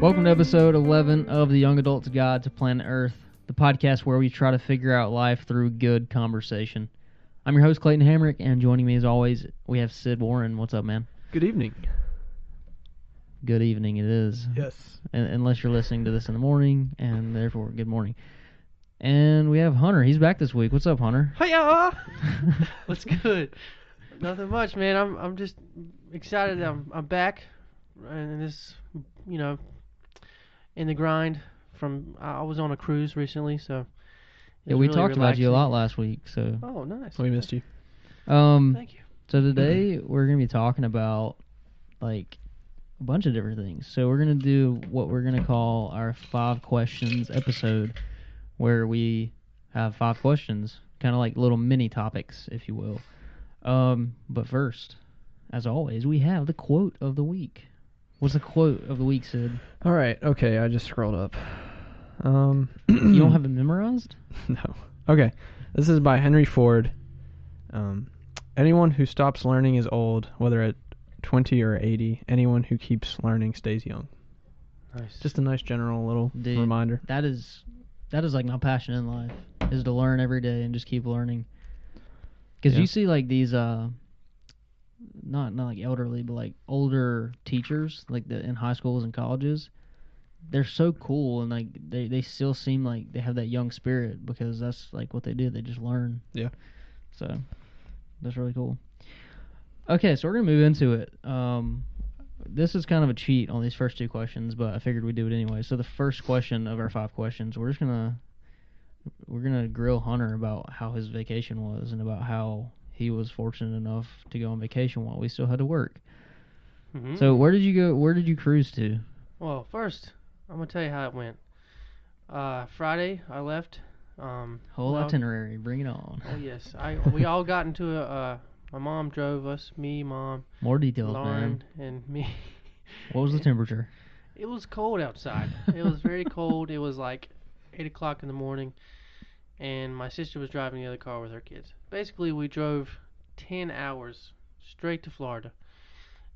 Welcome to episode 11 of the Young Adult's Guide to Planet Earth, the podcast where we try to figure out life through good conversation. I'm your host, Clayton Hamrick, and joining me as always, we have Sid Warren. What's up, man? Good evening. Good evening it is. Yes. Unless you're listening to this in the morning, and therefore, good morning. And we have Hunter. He's back this week. What's up, Hunter? Hiya! What's good? Nothing much, man. I'm just excited. I'm back, and this, in the grind. I was on a cruise recently, so Yeah, we really talked about you a relaxing. lot last week. So. Oh, nice. We missed you. Thank you. So today we're gonna be talking about like a bunch of different things. So we're gonna do what we're gonna call our 5 questions episode, where we have 5 questions, kind of like little mini topics, if you will. But first, as always, we have the quote of the week. What's the quote of the week, Sid? All right. Okay, I just scrolled up. You don't have it memorized? No. Okay. This is by Henry Ford. Anyone who stops learning is old, whether at 20 or 80. Anyone who keeps learning stays young. Nice. Just a nice general little reminder. That is like my passion in life, is to learn every day and just keep learning. Because you see like these not like elderly, but like older teachers, like in high schools and colleges. They're so cool, and like they still seem like they have that young spirit, because that's like what they do. They just learn. Yeah. So that's really cool. Okay, so we're gonna move into it. This is kind of a cheat on these first 2 questions, but I figured we'd do it anyway. So the first question of our 5 questions, we're gonna grill Hunter about how his vacation was and about how he was fortunate enough to go on vacation while we still had to work. Mm-hmm. So where did you go? Where did you cruise to? Well, first, I'm going to tell you how it went. Friday, I left. Whole itinerary, bring it on. Oh, yes. We all got into my mom drove us, me, Mom, More details, Lauren, man. and me. What was the temperature? It was cold outside. It was very cold. It was like 8 o'clock in the morning, and my sister was driving the other car with her kids. Basically, we drove 10 hours straight to Florida,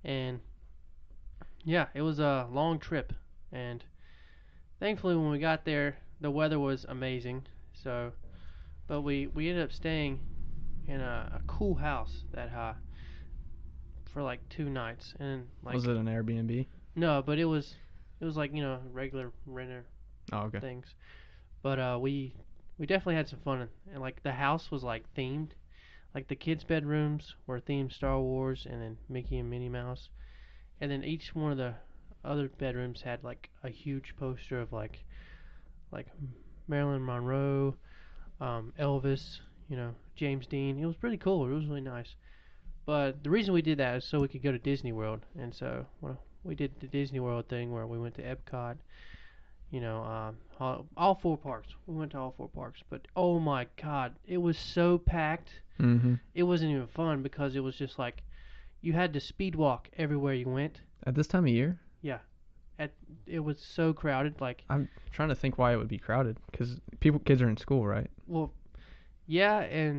and yeah, it was a long trip, and thankfully when we got there, the weather was amazing. So, but we ended up staying in a cool house that for like 2 nights, and like, Was it an Airbnb? no, but it was like regular renter Oh, okay. things. But we definitely had some fun, and like the house was like themed. Like the kids' bedrooms were themed Star Wars, and then Mickey and Minnie Mouse, and then each one of the other bedrooms had like a huge poster of like Marilyn Monroe, Elvis, James Dean. It was pretty cool. It was really nice. But the reason we did that is so we could go to Disney World, and so we did the Disney World thing where we went to Epcot. All 4 parks. We went to all 4 parks, but oh my God, it was so packed. Mm-hmm. It wasn't even fun because it was just like you had to speed walk everywhere you went. At this time of year? Yeah, it was so crowded. Like, I'm trying to think why it would be crowded, because kids are in school, right? well, yeah,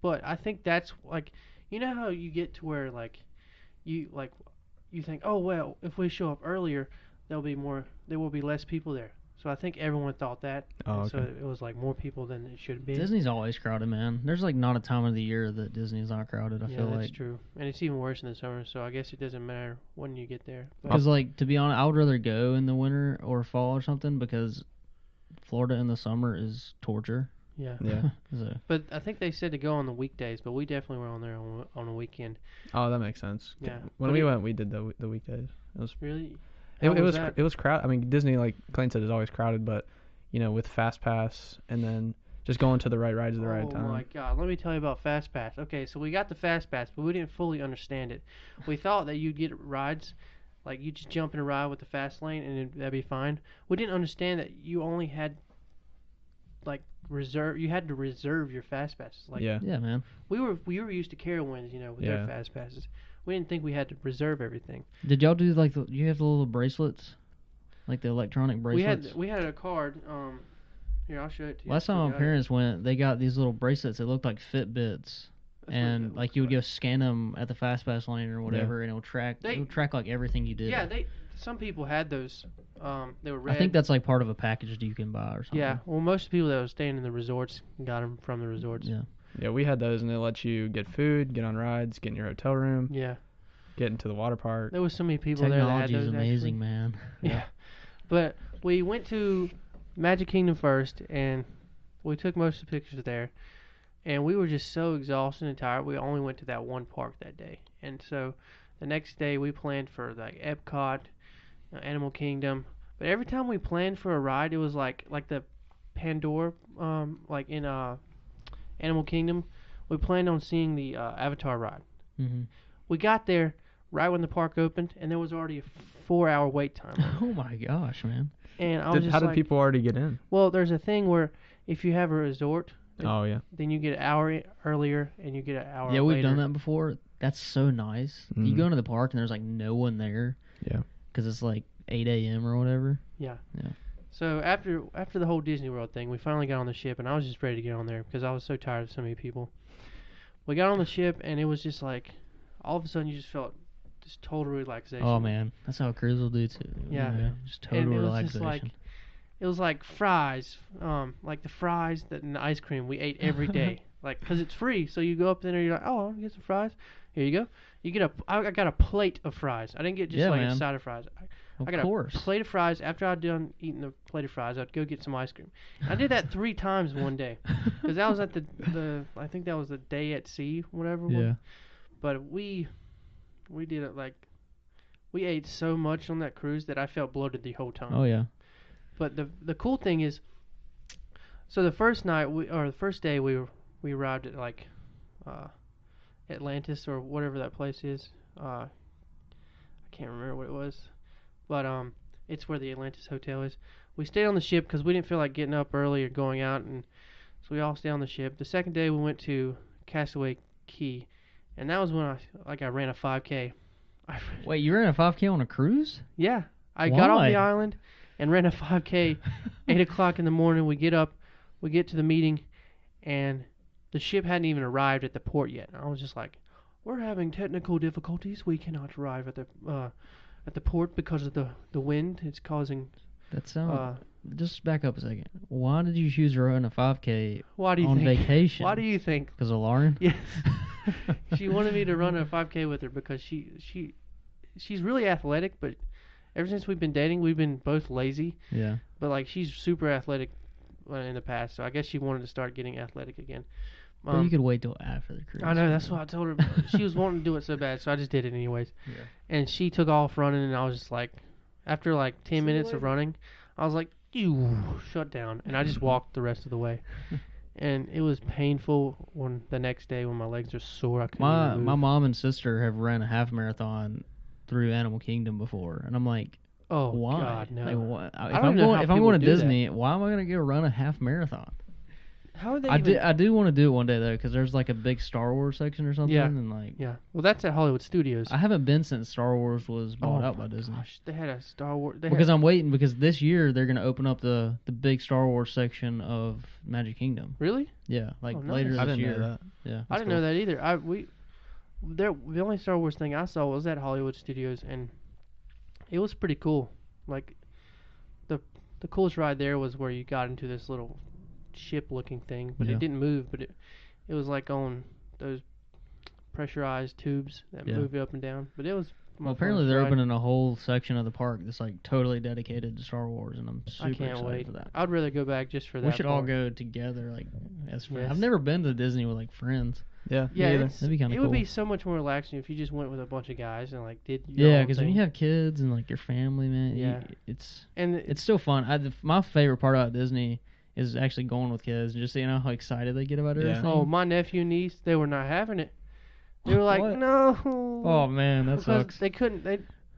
but I think that's like, how you get to where like you think, oh well, if we show up earlier, there will be less people there. So I think everyone thought that. Oh, and okay. So it was like more people than it should be. Disney's always crowded, man. There's like not a time of the year that Disney's not crowded. I feel that's like. true, and it's even worse in the summer. So I guess it doesn't matter when you get there. Because like, to be honest, I would rather go in the winter or fall or something, because Florida in the summer is torture. Yeah. Yeah. So. But I think they said to go on the weekdays, but we definitely were on there on a weekend. Oh, that makes sense. Yeah. When we went, we did the weekdays. It was Really? it How was that? it was crowded. I mean, Disney, like Clayton said, is always crowded, but with Fast Pass and then just going to the right rides at the right time. Oh my God! Let me tell you about Fast Pass. Okay, so we got the Fast Pass, but we didn't fully understand it. We thought that you'd get rides, like you just jump in a ride with the fast lane and that'd be fine. We didn't understand that you only had you had to reserve your Fast Passes. Like, yeah. Yeah, man. we were used to Carowinds, with their Fast Passes. We didn't think we had to reserve everything. Did y'all do like you have the little bracelets, like the electronic bracelets? We had a card. Here, I'll show it to you. Last time my parents went, they got these little bracelets that looked like Fitbits. And like you would go scan them at the Fast Pass lane or whatever, and it'll track like everything you did. Yeah, some people had those. They were red. I think that's like part of a package that you can buy or something. Yeah. Well, most people that were staying in the resorts got them from the resorts. Yeah. Yeah, we had those, and they let you get food, get on rides, get in your hotel room, Yeah. get into the water park. There was so many people there that had Technology those. is amazing, actually. man. Yeah. But we went to Magic Kingdom first, and we took most of the pictures there. And we were just so exhausted and tired. We only went to that one park that day. And so the next day we planned for like Epcot, Animal Kingdom. But every time we planned for a ride, it was like the Pandora, like in Animal Kingdom. We planned on seeing the Avatar ride. Hmm. We got there right when the park opened, and there was already a 4-hour wait time. Oh my gosh, man. And I was just How did like, people already get in? well, there's a thing where if you have a resort, Oh, yeah. then you get an hour earlier and you get an hour Yeah, we've later. done that before. That's so nice. You Mhm. go into the park and there's like no one there. Yeah. Because it's like 8 a.m. or whatever. So after the whole Disney World thing, we finally got on the ship, and I was just ready to get on there because I was so tired of so many people. We got on the ship, and it was just like, all of a sudden you just felt this total relaxation. Oh man, that's how a cruise will do too. Yeah. You know, just total And it was relaxation. just like, it was like fries, like the fries and the ice cream we ate every day, like because it's free. So you go up there and you're like, oh, I'll get some fries. Here you go. You get I got a plate of fries. I didn't get just Yeah, like man. a side of fries. Of I got course. a plate of fries. After I'd done eating the plate of fries, I'd go get some ice cream. I did that 3 times one day because that was at the I think that was the day at sea, whatever. Yeah. But we did it like, we ate so much on that cruise that I felt bloated the whole time. Oh yeah. But the cool thing is, so the first day we arrived at like Atlantis or whatever that place is. I can't remember what it was, but it's where the Atlantis Hotel is. We stayed on the ship because we didn't feel like getting up early or going out, and so we all stayed on the ship. The second day we went to Castaway Key, and that was when I ran a 5K. Wait, you ran a 5K on a cruise? Yeah, I got off Why? the island and ran a 5K. 8 o'clock in the morning, we get up, we get to the meeting, and the ship hadn't even arrived at the port yet. And I was just like, we're having technical difficulties. We cannot arrive at the port because of the wind. It's causing. That sounds. Just back up a second. Why did you choose to run a 5K Why do you on think? vacation? Why do you think? Because of Lauren? Yes. She wanted me to run a 5K with her because she's really athletic, but ever since we've been dating, we've been both lazy. Yeah. But like she's super athletic in the past, so I guess she wanted to start getting athletic again. But you could wait till after the cruise. I know, that's what I told her. She was wanting to do it so bad, so I just did it anyways. Yeah. And she took off running, and I was just like, after like 10 minutes of running, I was like, you shut down, and I just walked the rest of the way. And it was painful when the next day when my legs are sore. I couldn't even move. My mom and sister have ran a half marathon through Animal Kingdom before, and I'm like, Oh why? God, no! Like, what? I If don't I'm know going, how if I'm people going to do Disney, why am I going to go run a half marathon? How are they? I do want to do it one day though, because there's like a big Star Wars section or something, Yeah. and like Yeah. Well, that's at Hollywood Studios. I haven't been since Star Wars was bought out by my Disney. Gosh, they had a Star Wars. Because I'm waiting, because this year they're going to open up the big Star Wars section of Magic Kingdom. Really? Yeah, like Oh, nice. later this I didn't year. know that. Yeah. I didn't know that either. The only Star Wars thing I saw was at Hollywood Studios, and it was pretty cool. Like the coolest ride there was where you got into this little ship-looking thing, but Yeah. it didn't move. But it was like on those pressurized tubes that Yeah. move you up and down. But it was. Well, apparently they're opening a whole section of the park that's like totally dedicated to Star Wars, and I'm super I can't excited wait for that. I'd rather go back just for that. We should all part. go together, like as friends. Yes. I've never been to Disney with like friends. Yeah. Yeah, me either. it's, That'd be kinda it would cool. be so much more relaxing if you just went with a bunch of guys and like did. Your Yeah, own because when thing. you have kids and like your family, man, Yeah. it's and still fun. My favorite part about Disney is actually going with kids, just seeing how excited they get about Yeah. everything. oh, my nephew and niece, they were not having it. They were like, What? no. Oh, man, that because sucks. they couldn't.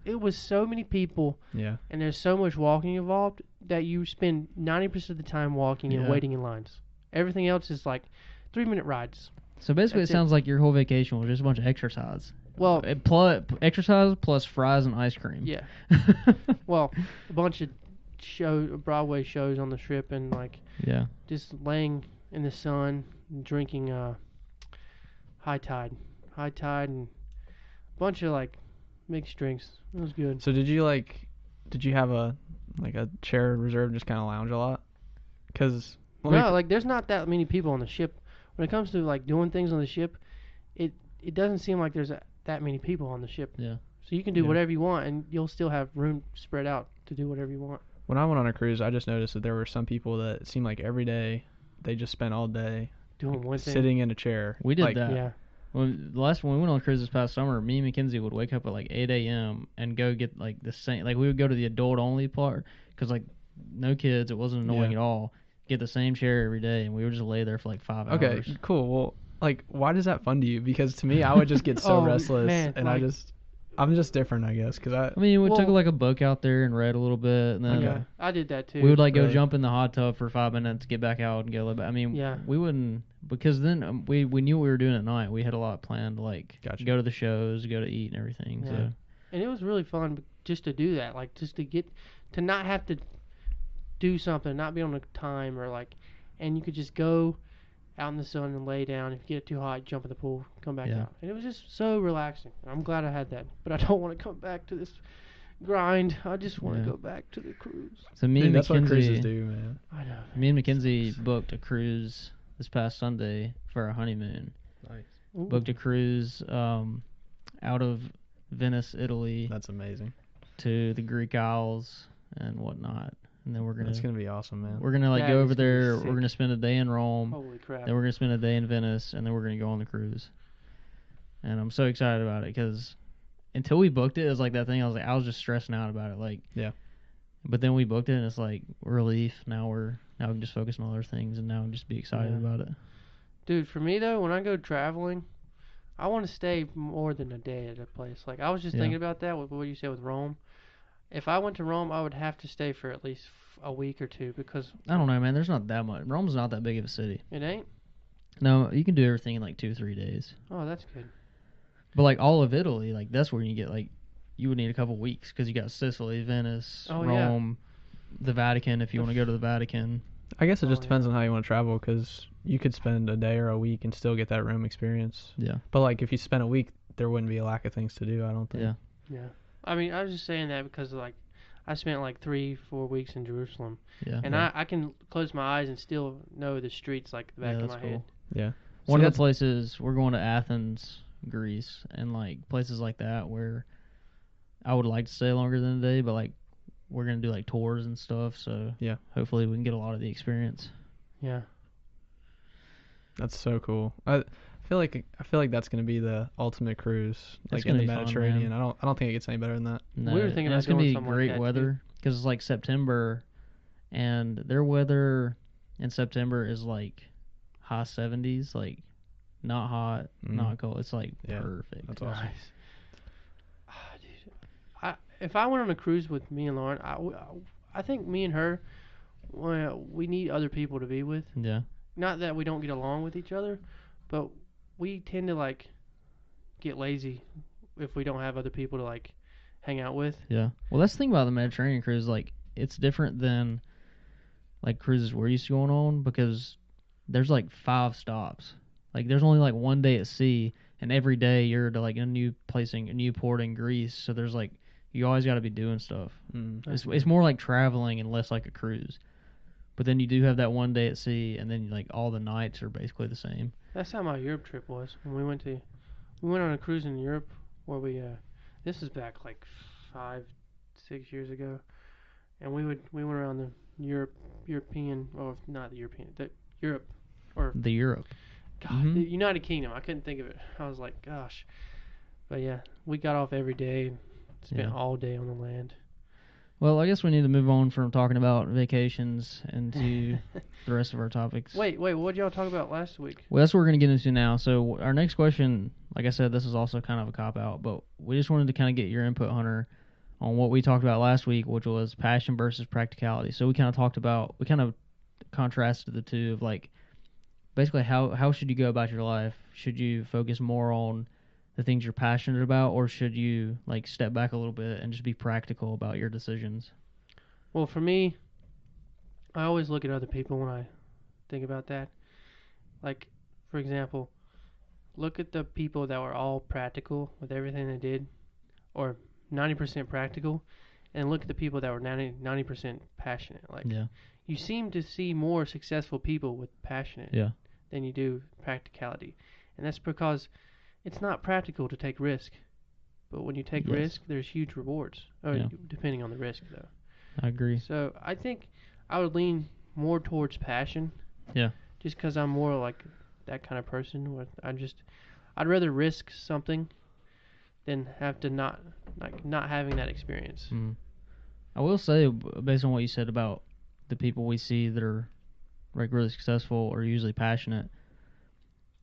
It was so many people, Yeah. and there's so much walking involved that you spend 90% of the time walking and Yeah. waiting in lines. Everything else is like 3-minute rides. So basically, That's it sounds like your whole vacation was just a bunch of exercise. Well, Exercise plus fries and ice cream. yeah. Well, a bunch of Broadway shows on the strip, and like Yeah. just laying in the sun, and drinking high tide, and a bunch of like mixed drinks. It was good. So did you like did you have a chair reserved, just kind of lounge a lot? Because No, like there's not that many people on the ship. When it comes to like doing things on the ship, it doesn't seem like there's that many people on the ship. Yeah. So you can do Yeah. whatever you want, and you'll still have room spread out to do whatever you want. when I went on a cruise, I just noticed that there were some people that it seemed like every day they just spent all day Doing one thing. sitting in a chair. We did Like, that. Yeah. When we went on a cruise this past summer, me and Mackenzie would wake up at like 8 a.m. and go get like the same. Like we would go to the adult only part because like no kids, it wasn't annoying Yeah. at all. Get the same chair every day, and we would just lay there for like 5 Okay, hours. cool. Well, like, why does that fun to you? Because to me, I would just get so Oh, restless, man, and like- I'm just different, I guess, because I mean, we took Well- like a book out there and read a little bit, and then Okay. Yeah, I did that too. we would like go Really? jump in the hot tub for 5 minutes, get back out, and go lay back. I mean, Yeah. we wouldn't because then we knew what we were doing at night. We had a lot planned to like Gotcha. go to the shows, go to eat, and everything. Yeah. So And it was really fun just to do that, like just to not have to do something, not be on a time or like, and you could just go out in the sun and lay down. If you get too hot, jump in the pool, come back Yeah. out, and it was just so relaxing. I'm glad I had that, but I don't want to come back to this grind. I just want to Yeah. go back to the cruise. so me Dude, and that's what cruises Mackenzie, do, man. I know. me and Mackenzie booked a cruise this past Sunday for our honeymoon. Ooh. Booked a cruise out of Venice, Italy, That's amazing. to the Greek Isles and whatnot. And then That's gonna be awesome, man. we're gonna like That go is over gonna be there. sick. We're gonna spend a day in Rome. Holy crap. Then we're gonna spend a day in Venice, and then we're gonna go on the cruise. And I'm so excited about it because until we booked it, it was like that thing. I was just stressing out about it, like Yeah. But then we booked it, and it's like relief. Now we can just focus on other things, and now just be excited Yeah. about it. Dude, for me though, when I go traveling, I want to stay more than a day at a place. Like I was just Yeah. thinking about that with what you said with Rome. If I went to Rome, I would have to stay for at least a week or two because I don't know, man. There's not that much. Rome's not that big of a city. it ain't. No, you can do everything in like 2-3 days. Oh, that's good. But like all of Italy, like that's where you get like you would need a couple weeks because you got Sicily, Venice, Oh, yeah. Rome, the Vatican if you want to go to the Vatican. I guess it just Oh, yeah. depends on how you want to travel, because you could spend a day or a week and still get that Rome experience. Yeah. But like, if you spent a week, there wouldn't be a lack of things to do, I don't think. Yeah. Yeah. I mean, I was just saying that because like I spent like 3-4 weeks in Jerusalem, Yeah. and I can close my eyes and still know the streets like the back Yeah, of that's my head. cool. Yeah. One See, of the places we're going to Athens, Greece, and like places like that where I would like to stay longer than a day, but like we're gonna do like tours and stuff. So Yeah. hopefully we can get a lot of the experience. Yeah. That's so cool. I feel like that's gonna be the ultimate cruise, That's like in gonna the be fun, Mediterranean. man. I don't think it gets any better than that. No, We were thinking and about it's gonna doing be something like great that, too. weather because it's like September, and their weather in September is like high 70s, like not hot, Mhm. not cold. It's like Yeah, perfect. that's awesome. Nice. Dude, if I went on a cruise with me and Lauren, I think me and her, well, we need other people to be with. Yeah. Not that we don't get along with each other, but we tend to like get lazy if we don't have other people to like hang out with. Yeah. Well, that's the thing about the Mediterranean cruise. Like, it's different than like cruises we're used to going on because there's like 5 stops. Like, there's only like 1 day at sea, and every day you're to like a new place, a new port in Greece. So there's like you always got to be doing stuff. Mm. It's more like traveling and less like a cruise. But then you do have that 1 day at sea, and then like all the nights are basically the same. That's how my Europe trip was when we went on a cruise in Europe where we this is back like 5-6 years ago, and we went around the European, or not the European, the Europe, or The Europe. God, Mhm. the United Kingdom. I couldn't think of it. I was like, gosh. But yeah, we got off every day and spent Yeah. all day on the land. Well, I guess we need to move on from talking about vacations into the rest of our topics. Wait, what did y'all talk about last week? Well, that's what we're going to get into now. So our next question, like I said, this is also kind of a cop-out, but we just wanted to kind of get your input, Hunter, on what we talked about last week, which was passion versus practicality. So we kind of contrasted the two of like, basically how should you go about your life? Should you focus more on the things you're passionate about, or should you like step back a little bit and just be practical about your decisions? Well, for me, I always look at other people when I think about that. Like, for example, look at the people that were all practical with everything they did, or 90% practical, and look at the people that were 90% passionate. Like, Yeah. you seem to see more successful people with passionate Yeah. than you do practicality. And that's because it's not practical to take risk. But when you take Yes. risk, there's huge rewards. Yeah. Depending on the risk, though. I agree. So I think I would lean more towards passion. Yeah. Just because I'm more like that kind of person. Where I'd rather risk something than have to not having that experience. Mm. I will say, based on what you said about the people we see that are like really successful or usually passionate,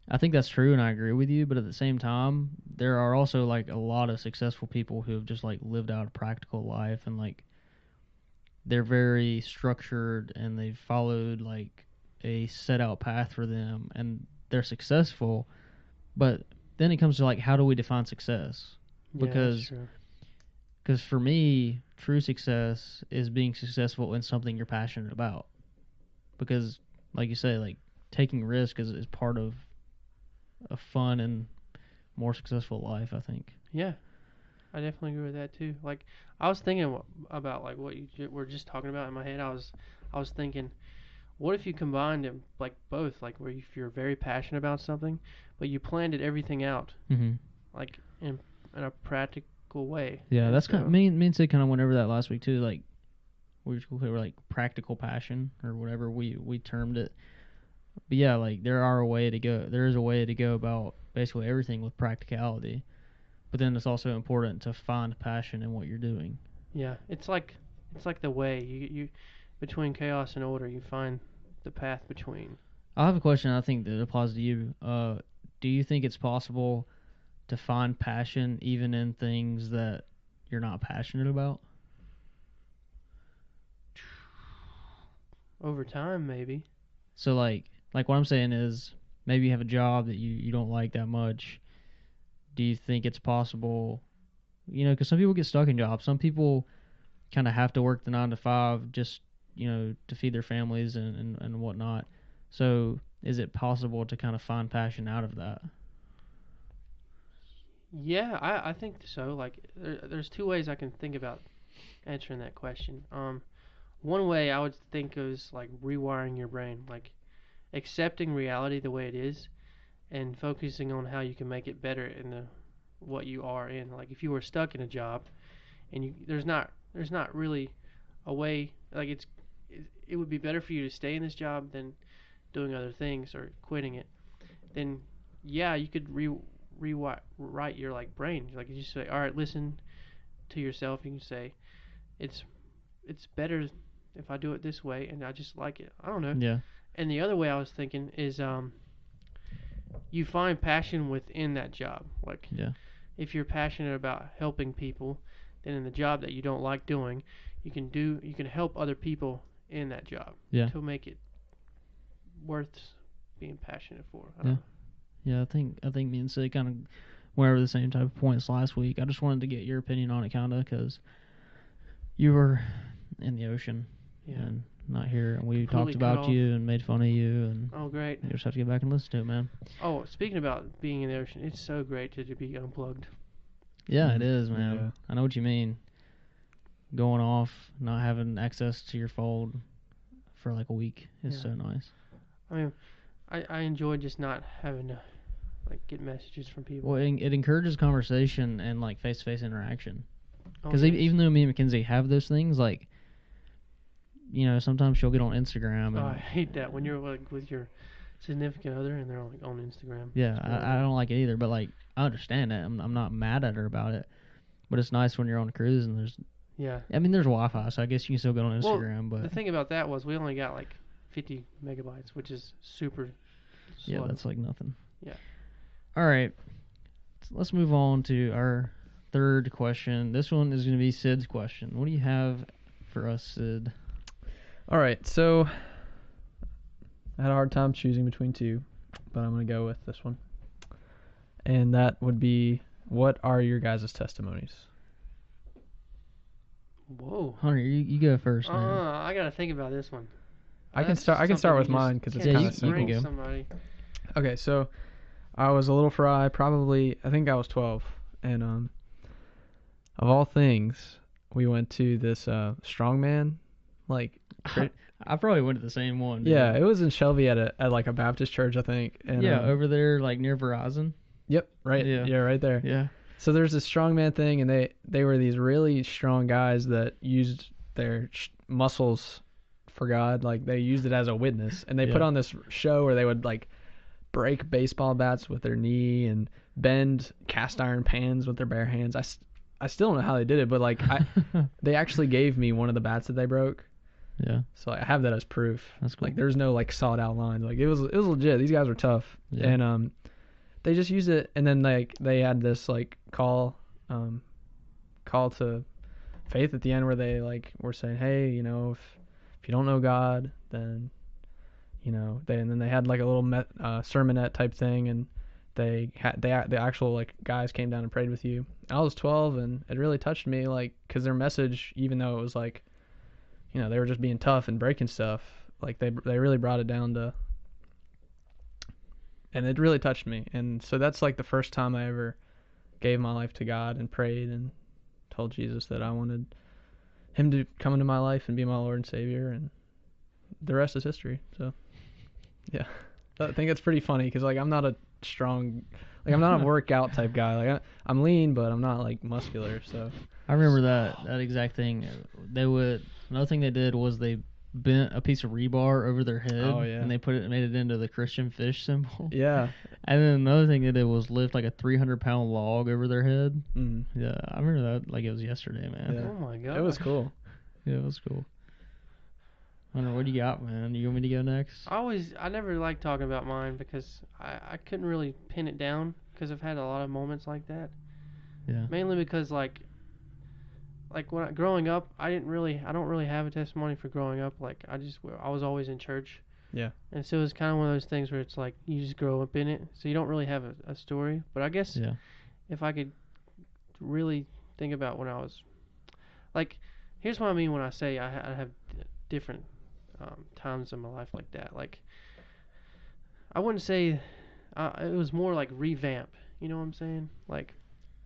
I think that's true, and I agree with you. But at the same time, there are also like a lot of successful people who have just like lived out a practical life, and like they're very structured and they've followed like a set out path for them, and they're successful. But then it comes to like, how do we define success? Because for me, true success is being successful in something you're passionate about. Because, like you say, like taking risk is part of a fun and more successful life, I think. Yeah, I definitely agree with that too. Like, I was thinking about like what you were just talking about in my head. I was thinking, what if you combined it like both, like where if you're very passionate about something, but you planned everything out, like in a practical way. Yeah, And that's so, kind of, me and Sid kind of went over that last week too. Like we were like practical passion or whatever we termed it. But yeah, like there is a way to go about basically everything with practicality. But then it's also important to find passion in what you're doing. Yeah, it's like the way you between chaos and order, you find the path between. I have a question I think that applies to you. Do you think it's possible to find passion even in things that you're not passionate about? Over time, maybe. So like what I'm saying is, maybe you have a job that you don't like that much. Do you think it's possible, because some people get stuck in jobs. Some people kind of have to work the 9 to 5 just, to feed their families and whatnot. So is it possible to kind of find passion out of that? Yeah, I think so. Like, there's two ways I can think about answering that question. One way I would think is like rewiring your brain, like accepting reality the way it is, and focusing on how you can make it better in what you are in. Like, if you were stuck in a job and there's not really a way, like it would be better for you to stay in this job than doing other things or quitting it. Then yeah, you could rewrite your like brain. Like, you just say, all right, listen to yourself. You can say it's better if I do it this way, and I just like it. I don't know. Yeah. And the other way I was thinking is you find passion within that job. Like, Yeah. if you're passionate about helping people, then in the job that you don't like doing, you can help other people in that job. Yeah. To make it worth being passionate for. Yeah, I think me and Sid kind of went over the same type of points last week. I just wanted to get your opinion on it, kind of, because you were in the ocean and not here, and we Completely talked about you and made fun of you, and oh, great. you just have to get back and listen to it, man. Oh, speaking about being in the ocean, it's so great to be unplugged. Yeah, it is, man. Yeah. I know what you mean. Going off, not having access to your phone for like a week is so nice. I mean, I enjoy just not having to like get messages from people. Well, it encourages conversation and like face-to-face interaction. Because Oh, yes. even though me and Mackenzie have those things, like, sometimes she'll get on Instagram. And I hate that when you're like with your significant other and they're like on Instagram. yeah, I don't like it either. But like, I understand it. I'm not mad at her about it. But it's nice when you're on a cruise and there's. Yeah. I mean, there's Wi-Fi, so I guess you can still go on Instagram. Well, but the thing about that was we only got like 50 megabytes, which is super slow. yeah, that's like nothing. Yeah. All right, let's move on to our third question. This one is going to be Sid's question. What do you have for us, Sid? All right, so I had a hard time choosing between two, but I'm going to go with this one. And that would be, what are your guys' testimonies? Whoa. Hunter, you go first, man. I gotta think about this one. I can start with mine because it's Yeah, kind you of can simple. go. Somebody. Okay, so I was a little fry, I think I was 12, and of all things, we went to this strongman, like. I probably went to the same one. Yeah, it was in Shelby at like a Baptist church, I think. And, over there, like near Verizon. Yep, right. Yeah. Yeah, right there. Yeah. So there's this strongman thing, and they were these really strong guys that used their muscles for God. Like they used it as a witness, and they put on this show where they would like break baseball bats with their knee and bend cast iron pans with their bare hands. I still don't know how they did it, but like they actually gave me one of the bats that they broke. Yeah. So I have that as proof. That's cool. Like there's no like sawed out lines. Like it was legit. These guys were tough. Yeah. And they just used it, and then like they had this like call to faith at the end where they like were saying, hey, you know, if you don't know God, then you know, and then they had like a little sermonette type thing, and the actual like guys came down and prayed with you. I was 12, and it really touched me, like, because their message, even though it was like, you know, they were just being tough and breaking stuff, like they really brought it down to, and it really touched me. And so that's like the first time I ever gave my life to God and prayed and told Jesus that I wanted him to come into my life and be my Lord and Savior, and the rest is history. So yeah, I think it's pretty funny because like I'm not a workout type guy. Like I'm lean, but I'm not like muscular. So I remember that exact thing. Another thing they did was they bent a piece of rebar over their head. Oh, yeah. And they made it into the Christian fish symbol. Yeah. And then another thing they did was lift like a 300-pound log over their head. Mm. Yeah, I remember that like it was yesterday, man. Yeah. Oh my god. It was cool. Yeah, it was cool. I don't know, what do you got, man? You want me to go next? I never liked talking about mine because I couldn't really pin it down because I've had a lot of moments like that. Yeah. Mainly because like when growing up, I don't really have a testimony for growing up. Like I was always in church. Yeah. And so it's kind of one of those things where it's like you just grow up in it, so you don't really have a story. But I guess if I could really think about when I was like, here's what I mean when I say I have different times in my life like that. Like I wouldn't say it was more like revamp. You know what I'm saying? Like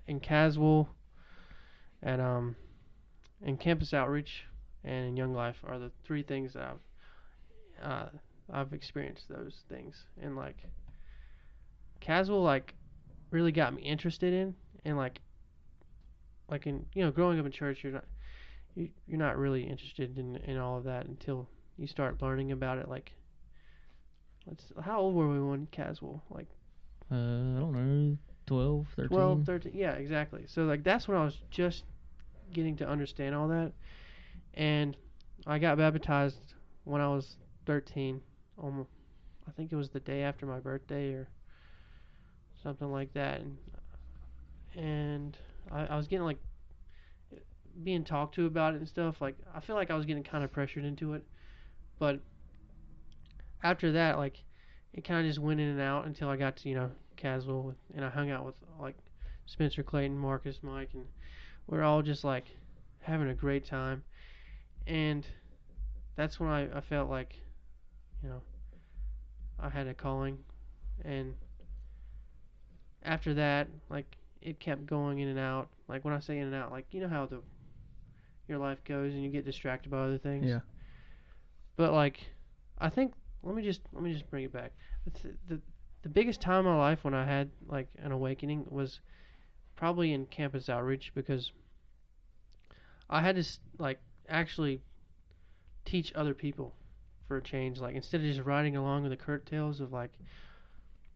in Caswell and in campus outreach and in Young Life are the three things that I've experienced those things. And like Caswell like really got me interested in, and like in, you know, growing up in church, you're not really interested in all of that until you start learning about it. Like how old were we when Caswell? Like I don't know, 12, 13. 12, 13. Yeah, exactly. So like that's when I was just getting to understand all that, and I got baptized when I was 13. I think it was the day after my birthday or something like that, and I was getting like being talked to about it and stuff. Like I feel like I was getting kind of pressured into it, but after that, like it kind of just went in and out until I got to, you know, Caswell, and I hung out with like Spencer, Clayton, Marcus, Mike, and we're all just like having a great time. And that's when I felt like, you know, I had a calling. And after that, like it kept going in and out. Like when I say in and out, like you know how your life goes and you get distracted by other things. Yeah. But like I think let me just bring it back. The biggest time in my life when I had like an awakening was probably in campus outreach, because I had to like actually teach other people for a change. Like instead of just riding along with the curtails of like,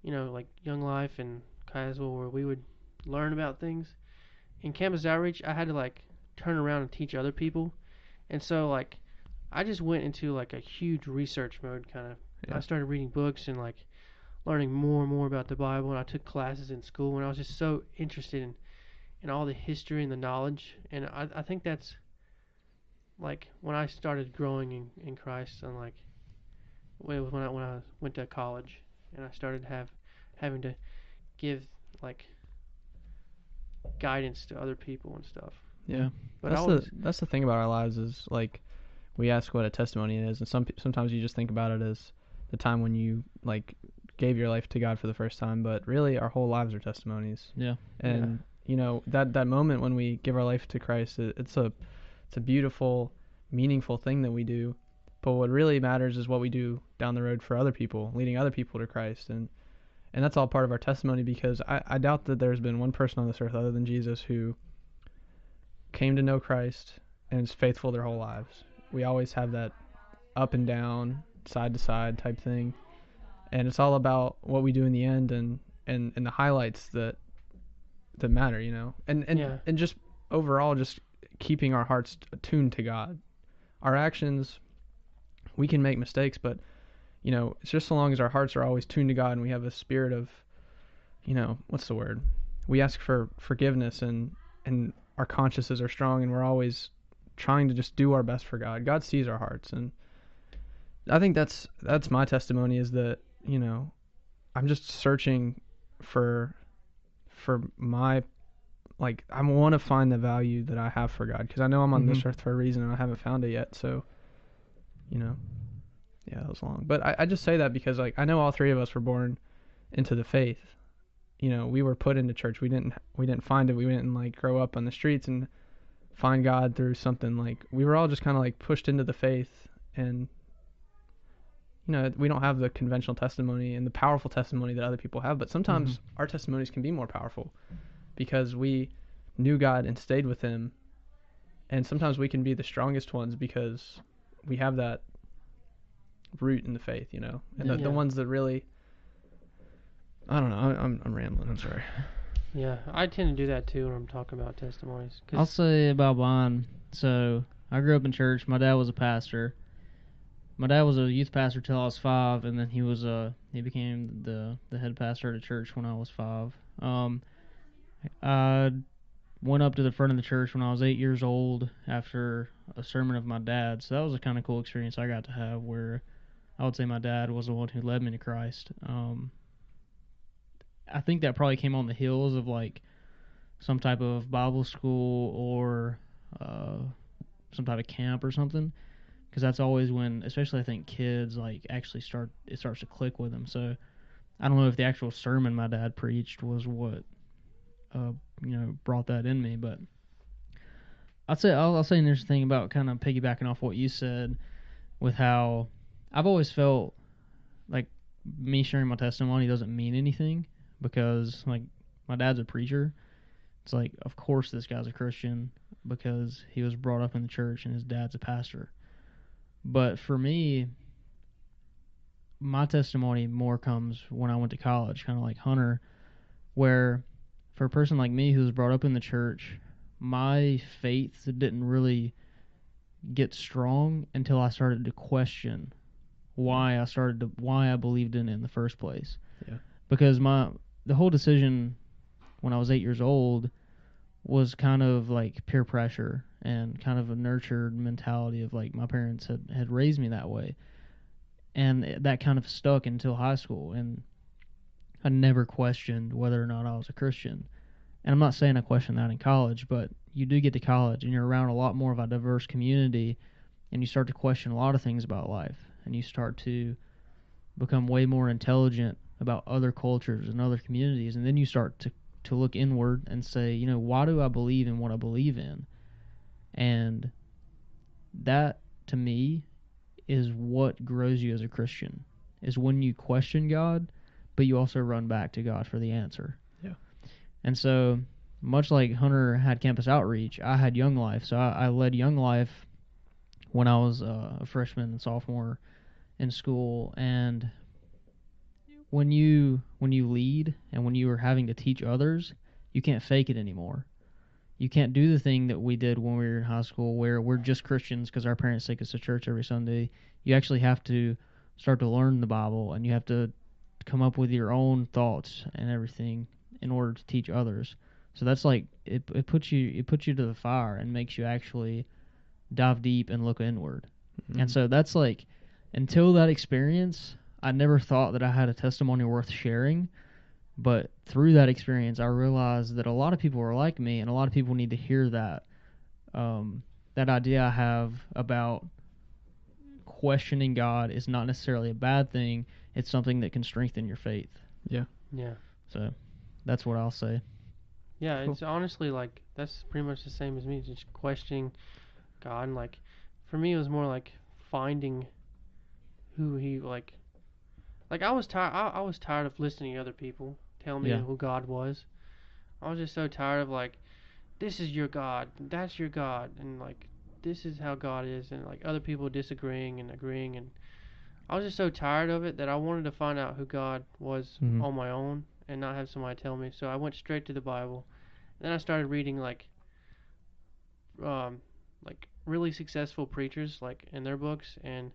you know, like Young Life and Caswell where we would learn about things, in campus outreach I had to like turn around and teach other people. And so like I just went into like a huge research mode kind of. Yeah. I started reading books and like learning more and more about the Bible, and I took classes in school, and I was just so interested in all the history and the knowledge. And I think that's like when I started growing in Christ, and like when I went to college and I started having to give like guidance to other people and stuff. Yeah. But that's the thing about our lives is like we ask what a testimony is, and sometimes you just think about it as the time when you like gave your life to God for the first time, but really our whole lives are testimonies. Yeah. And you know, that moment when we give our life to Christ, it's a it's a beautiful, meaningful thing that we do. But what really matters is what we do down the road for other people, leading other people to Christ. And that's all part of our testimony, because I doubt that there's been one person on this earth other than Jesus who came to know Christ and is faithful their whole lives. We always have that up and down, side to side type thing. And it's all about what we do in the end, and the highlights that matter, and just overall just keeping our hearts attuned to God. Our actions, we can make mistakes, but it's just so long as our hearts are always tuned to God and we have a spirit of, what's the word? We ask for forgiveness, and our consciences are strong, and we're always trying to just do our best for God. God sees our hearts, and I think that's my testimony, is that, I'm just searching for my, like, I want to find the value that I have for God, because I know I'm on this earth for a reason and I haven't found it yet. So, yeah, that was long, but I just say that because, like, I know all three of us were born into the faith. We were put into church. We didn't find it. We didn't, like, grow up on the streets and find God through something. Like, we were all just kind of, like, pushed into the faith, and we don't have the conventional testimony and the powerful testimony that other people have, but sometimes our testimonies can be more powerful because we knew God and stayed with Him, and sometimes we can be the strongest ones because we have that root in the faith, and the ones that really, I don't know, I'm rambling, I'm sorry. Yeah, I tend to do that too when I'm talking about testimonies. I'll say about mine. So I grew up in church. My dad was a pastor. My dad was a youth pastor till I was 5, and then he became the head pastor at a church when I was 5. I went up to the front of the church when I was 8 years old after a sermon of my dad, so that was a kind of cool experience I got to have, where I would say my dad was the one who led me to Christ. I think that probably came on the heels of, like, some type of Bible school or some type of camp or something. Because that's always when, especially I think kids, like, actually it starts to click with them. So I don't know if the actual sermon my dad preached was what, brought that in me. But I'll say an interesting thing about kind of piggybacking off what you said, with how I've always felt like me sharing my testimony doesn't mean anything, because, like, my dad's a preacher. It's like, of course this guy's a Christian because he was brought up in the church and his dad's a pastor. But for me, my testimony more comes when I went to college, kind of like Hunter, where for a person like me who was brought up in the church, my faith didn't really get strong until I started to question why I believed in it in the first place. Yeah. Because the whole decision when I was 8 years old was kind of like peer pressure and kind of a nurtured mentality of, like, my parents had raised me that way. And that kind of stuck until high school, and I never questioned whether or not I was a Christian. And I'm not saying I questioned that in college, but you do get to college and you're around a lot more of a diverse community, and you start to question a lot of things about life, and you start to become way more intelligent about other cultures and other communities, and then you start to look inward and say, why do I believe in what I believe in? And that, to me, is what grows you as a Christian, is when you question God, but you also run back to God for the answer. Yeah. And so, much like Hunter had campus outreach, I had Young Life. So I led Young Life when I was a freshman and sophomore in school. And when you lead and when you are having to teach others, you can't fake it anymore. You can't do the thing that we did when we were in high school, where we're just Christians because our parents take us to church every Sunday. You actually have to start to learn the Bible, and you have to come up with your own thoughts and everything in order to teach others. So that's like it puts you to the fire and makes you actually dive deep and look inward. Mm-hmm. And so that's like, until that experience, I never thought that I had a testimony worth sharing. But through that experience, I realized that a lot of people are like me, and a lot of people need to hear that. That idea I have about questioning God is not necessarily a bad thing. It's something that can strengthen your faith. Yeah. Yeah. So that's what I'll say. Yeah, cool. It's honestly, like, that's pretty much the same as me, just questioning God, and like for me it was more like finding who he like I was tired. I was tired of listening to other people tell me Yeah. who God was. I was just so tired of like, this is your God, that's your God, and like this is how God is, and like other people disagreeing and agreeing, and I was just so tired of it that I wanted to find out who God was Mhm. on my own and not have somebody tell me. So I went straight to the Bible. Then I started reading like really successful preachers like in their books and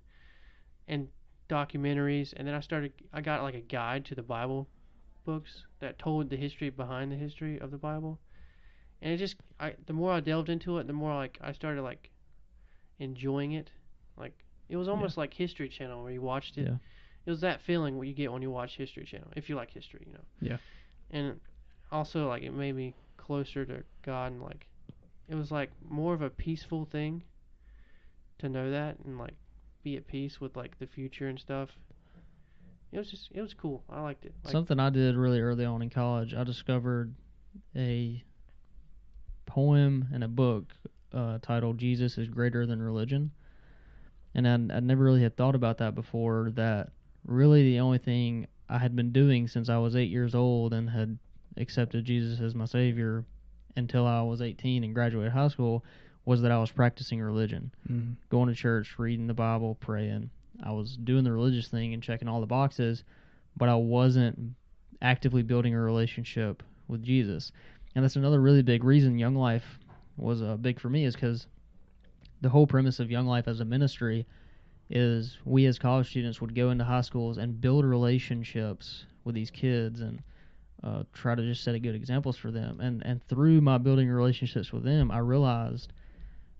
documentaries, and then I got like a guide to the Bible books that told the history behind the history of the Bible. And it just the more I delved into it, the more like I started like enjoying it. Like it was almost like History Channel where you watched it. Yeah. It was that feeling what you get when you watch History Channel, if you like history, you know. Yeah. And also like it made me closer to God, and like it was like more of a peaceful thing to know that and like be at peace with like the future and stuff. It was cool. I liked it. Like, Something I did really early on in college, I discovered a poem and a book titled Jesus is Greater Than Religion. And I never really had thought about that before, that really the only thing I had been doing since I was 8 years old and had accepted Jesus as my Savior until I was 18 and graduated high school was that I was practicing religion. Mm-hmm. Going to church, reading the Bible, praying. I was doing the religious thing and checking all the boxes, but I wasn't actively building a relationship with Jesus. And that's another really big reason Young Life was big for me, is because the whole premise of Young Life as a ministry is we as college students would go into high schools and build relationships with these kids and try to just set a good examples for them. And through my building relationships with them, I realized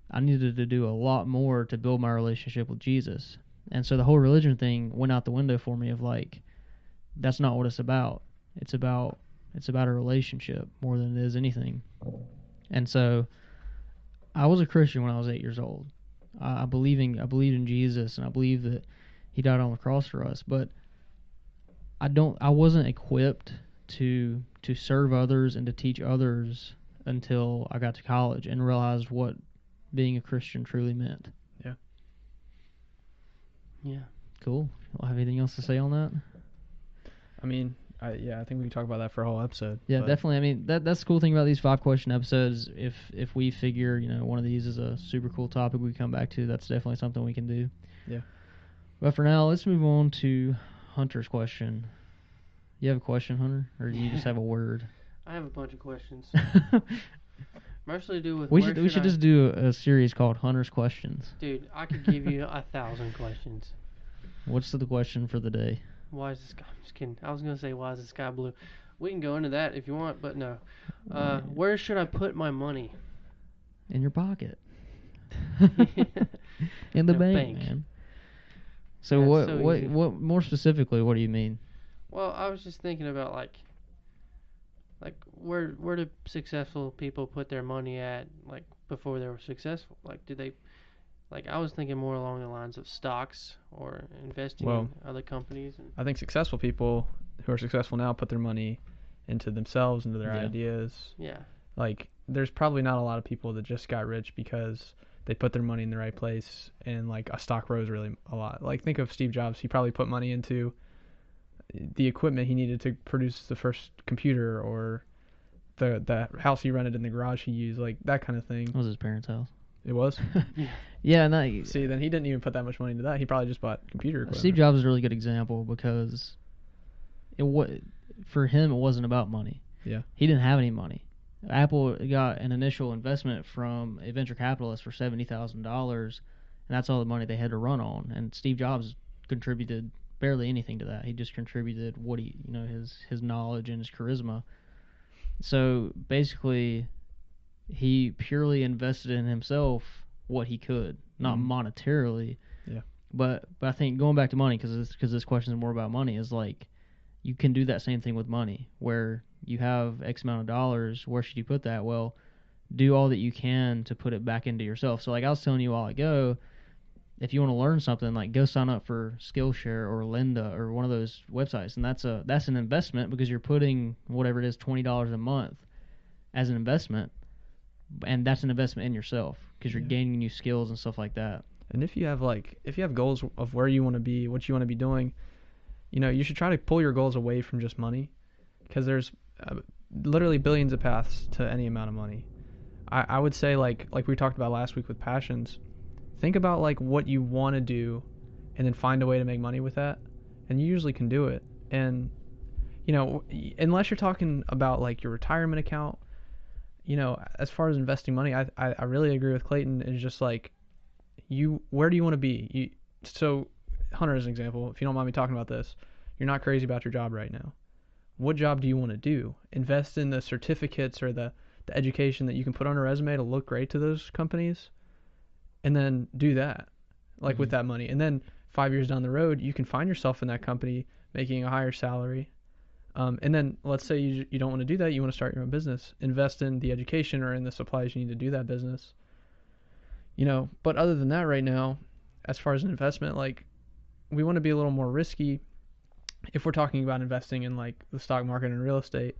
I needed to do a lot more to build my relationship with Jesus. And so the whole religion thing went out the window for me, of like, that's not what it's about. It's about a relationship more than it is anything. And so I was a Christian when I was 8 years old. I believed in Jesus, and I believe that he died on the cross for us, but I wasn't equipped to serve others and to teach others until I got to college and realized what being a Christian truly meant. yeah. Cool. Well, have anything else to say on that? I mean, I think we can talk about that for a whole episode. Yeah, but definitely. I mean, that's the cool thing about these 5-question episodes. If we figure, one of these is a super cool topic we come back to, that's definitely something we can do. Yeah. But for now, let's move on to Hunter's question. You have a question, Hunter, or do you just have a word? I have a bunch of questions. Mostly to do with we should just do a series called Hunter's Questions. Dude, I could give you 1,000 questions. What's the question for the day? Why is the sky? I'm just kidding. I was gonna say, why is the sky blue? We can go into that if you want, but no. Where should I put my money? In your pocket. In the bank, man. So what more specifically, what do you mean? Well, I was just thinking about like where do successful people put their money at, like before they were successful? Like, do they, like, I was thinking more along the lines of stocks or investing in other companies. And I think successful people who are successful now put their money into themselves, into their ideas. Yeah. Like, there's probably not a lot of people that just got rich because they put their money in the right place and like a stock rose really a lot. Like, think of Steve Jobs. He probably put money into the equipment he needed to produce the first computer, or the house he rented in the garage he used, like that kind of thing. It was his parents' house. It was? Yeah, and see, then he didn't even put that much money into that. He probably just bought computer equipment. Steve Jobs is a really good example because for him it wasn't about money. Yeah. He didn't have any money. Apple got an initial investment from a venture capitalist for $70,000, and that's all the money they had to run on. And Steve Jobs contributed barely anything to that. He just contributed what his knowledge and his charisma. So basically, he purely invested in himself what he could, not monetarily. Yeah. But I think going back to money, because this question is more about money, is like you can do that same thing with money, where you have X amount of dollars. Where should you put that? Well, do all that you can to put it back into yourself. So like I was telling you a while ago, if you want to learn something, like go sign up for Skillshare or Lynda or one of those websites, and that's an investment because you're putting whatever it is, $20 a month as an investment, and that's an investment in yourself because you're Yeah. gaining new skills and stuff like that. And if you have goals of where you want to be, what you want to be doing, you should try to pull your goals away from just money, because there's literally billions of paths to any amount of money. I would say, like we talked about last week with passions, think about like what you want to do, and then find a way to make money with that, and you usually can do it. And unless you're talking about like your retirement account, as far as investing money, I really agree with Clayton. It's just like, where do you want to be? So Hunter, as an example, if you don't mind me talking about this, you're not crazy about your job right now. What job do you want to do? Invest in the certificates or the education that you can put on a resume to look great to those companies, and then do that, like with that money. And then 5 years down the road, you can find yourself in that company making a higher salary. And then let's say you don't want to do that. You want to start your own business. Invest in the education or in the supplies you need to do that business. But other than that, right now, as far as an investment, like, we want to be a little more risky if we're talking about investing in like the stock market and real estate.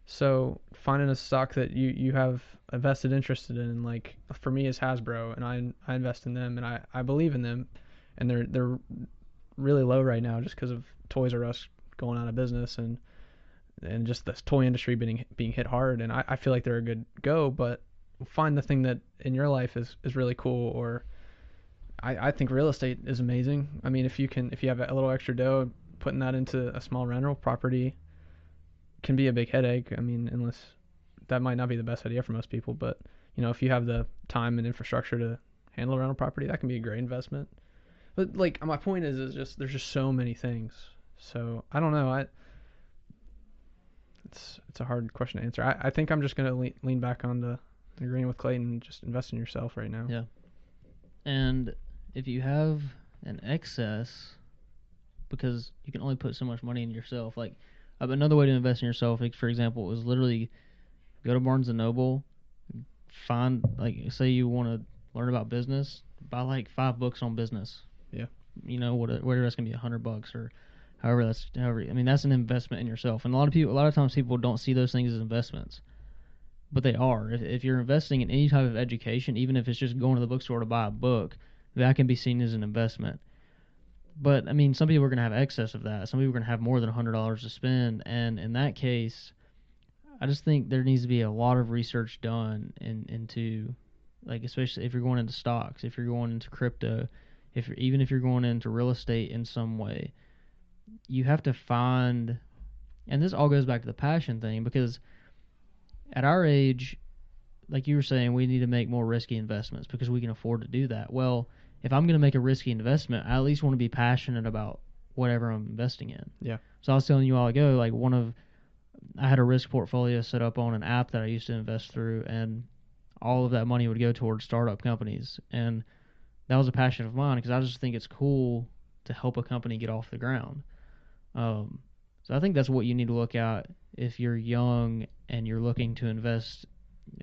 So finding a stock that you have a vested interest in, like for me is Hasbro, and I invest in them, and I believe in them, and they're really low right now just because of Toys R Us going out of business and just the toy industry being hit hard. And I feel like they're a good go, but find the thing that in your life is really cool. Or I think real estate is amazing. I mean, if you have a little extra dough, putting that into a small rental property can be a big headache. I mean, unless that might not be the best idea for most people, but if you have the time and infrastructure to handle a rental property, that can be a great investment. But like, my point is just there's just so many things. So I don't know. It's a hard question to answer. I think I'm just gonna lean back on the agreeing with Clayton. Just invest in yourself right now. Yeah. And if you have an excess, because you can only put so much money in yourself. Like, another way to invest in yourself, like, for example, was literally go to Barnes & Noble, find, like, say you want to learn about business, buy like 5 books on business. Yeah. Whatever that's going to be $100 or however. I mean, that's an investment in yourself. And a lot of times people don't see those things as investments, but they are. If you're investing in any type of education, even if it's just going to the bookstore to buy a book, that can be seen as an investment. But I mean, some people are going to have excess of that. Some people are going to have more than $100 to spend, and in that case, I just think there needs to be a lot of research done into, like, especially if you're going into stocks, if you're going into crypto, even if you're going into real estate in some way, you have to find, and this all goes back to the passion thing, because at our age, like you were saying, we need to make more risky investments because we can afford to do that. Well, if I'm going to make a risky investment, I at least want to be passionate about whatever I'm investing in. Yeah. So I was telling you all ago, like, I had a risk portfolio set up on an app that I used to invest through, and all of that money would go towards startup companies. And that was a passion of mine because I just think it's cool to help a company get off the ground. So I think that's what you need to look at if you're young and you're looking to invest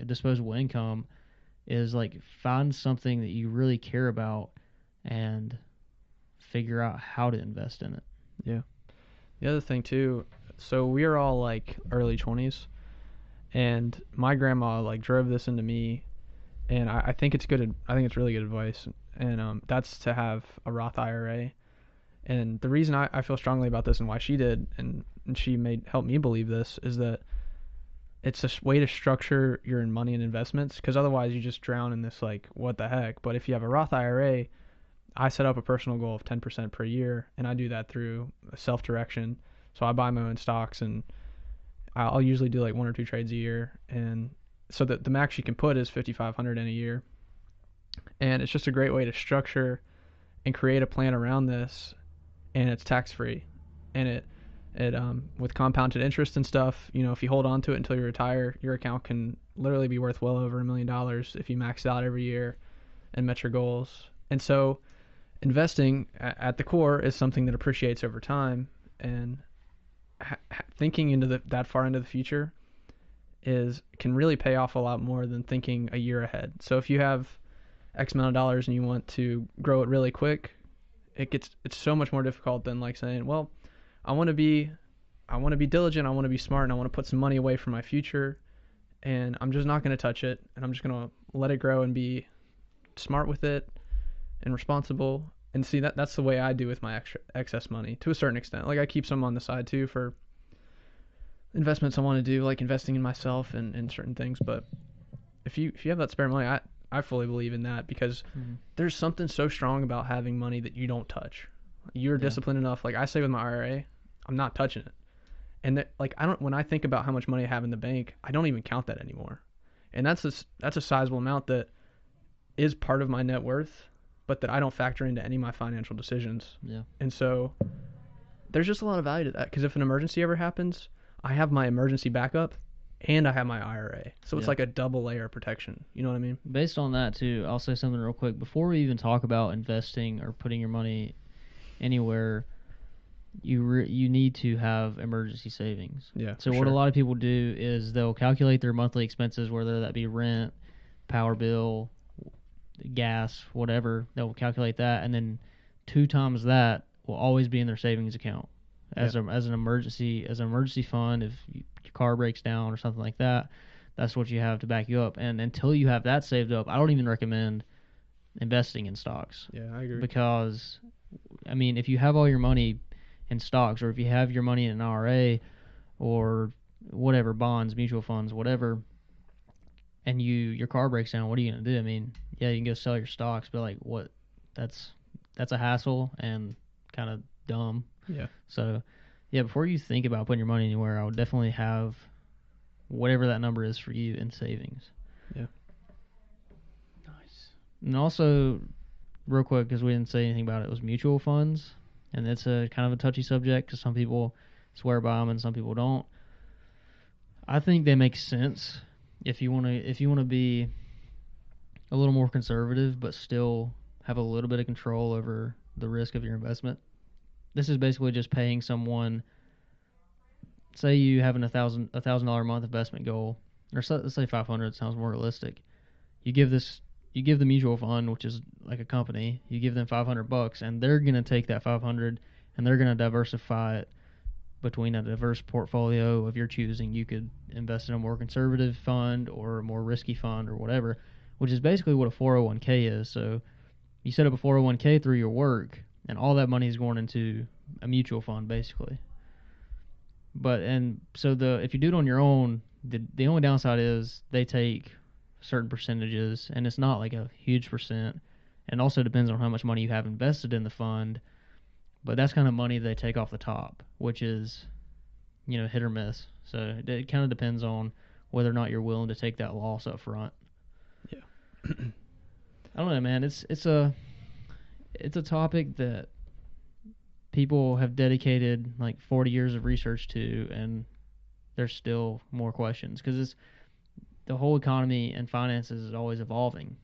disposable income, is like, find something that you really care about and figure out how to invest in it. Yeah. The other thing too, so we are all like early 20s, and my grandma like drove this into me, and I think it's good. I think it's really good advice, and that's to have a Roth IRA. And the reason I feel strongly about this and why she did, and she helped me believe this, is that it's a way to structure your money and investments, because otherwise you just drown in this, like, what the heck. But if you have a Roth IRA, I set up a personal goal of 10% per year, and I do that through self-direction. So I buy my own stocks, and I'll usually do like 1 or 2 trades a year, and so that the max you can put is $5,500 in a year. And it's just a great way to structure and create a plan around this, and it's tax-free. And it with compounded interest and stuff, if you hold on to it until you retire, your account can literally be worth well over $1 million if you max out every year and met your goals. And so investing at the core is something that appreciates over time, and thinking into that far into the future can really pay off a lot more than thinking a year ahead. So if you have X amount of dollars and you want to grow it really quick, it's so much more difficult than like saying, well, I want to be diligent, I want to be smart, and I want to put some money away for my future, and I'm just not going to touch it, and I'm just going to let it grow and be smart with it and responsible. And see, that's the way I do with my excess money to a certain extent. Like I keep some on the side too for investments I want to do, like investing in myself and certain things. But if you have that spare money, I fully believe in that, because there's something so strong about having money that you don't touch. You're disciplined enough. Like I say with my IRA, I'm not touching it. And that, like, when I think about how much money I have in the bank, I don't even count that anymore. And that's a sizable amount that is part of my net worth, but that I don't factor into any of my financial decisions. Yeah. And so there's just a lot of value to that, because if an emergency ever happens, I have my emergency backup and I have my IRA. So it's like a double layer of protection. You know what I mean? Based on that too, I'll say something real quick. Before we even talk about investing or putting your money anywhere, you need to have emergency savings. Yeah. So what a lot of people do is they'll calculate their monthly expenses, whether that be rent, power bill, gas, whatever. They'll calculate that, and then 2 times that will always be in their savings account as an emergency fund. If your car breaks down or something like that, that's what you have to back you up. And until you have that saved up, I don't even recommend investing in stocks. Yeah, I agree. Because, I mean, if you have all your money in stocks, or if you have your money in an IRA or whatever, bonds, mutual funds, whatever, and your car breaks down, what are you going to do? I mean, yeah, you can go sell your stocks, but like, what? That's a hassle and kind of dumb. Yeah. So, yeah, before you think about putting your money anywhere, I would definitely have whatever that number is for you in savings. Yeah. Nice. And also, real quick, because we didn't say anything about it, was mutual funds. And it's a kind of a touchy subject because some people swear by them and some people don't. I think they make sense if you want to be a little more conservative but still have a little bit of control over the risk of your investment. This is basically just paying someone. Say you have a $1,000 a month investment goal, or let's say 500. Sounds more realistic. You give the mutual fund, which is like a company, you give them $500, and they're gonna take that 500 and they're gonna diversify it between a diverse portfolio of your choosing. You could invest in a more conservative fund or a more risky fund or whatever, which is basically what a 401k is. So you set up a 401k through your work, and all that money is going into a mutual fund, basically. If you do it on your own, the only downside is they take certain percentages, and it's not like a huge percent. And also depends on how much money you have invested in the fund. But that's kind of money they take off the top, which is, hit or miss. So it kind of depends on whether or not you're willing to take that loss up front. Yeah. I don't know, man. It's a topic that people have dedicated like 40 years of research to, and there's still more questions because the whole economy and finances is always evolving,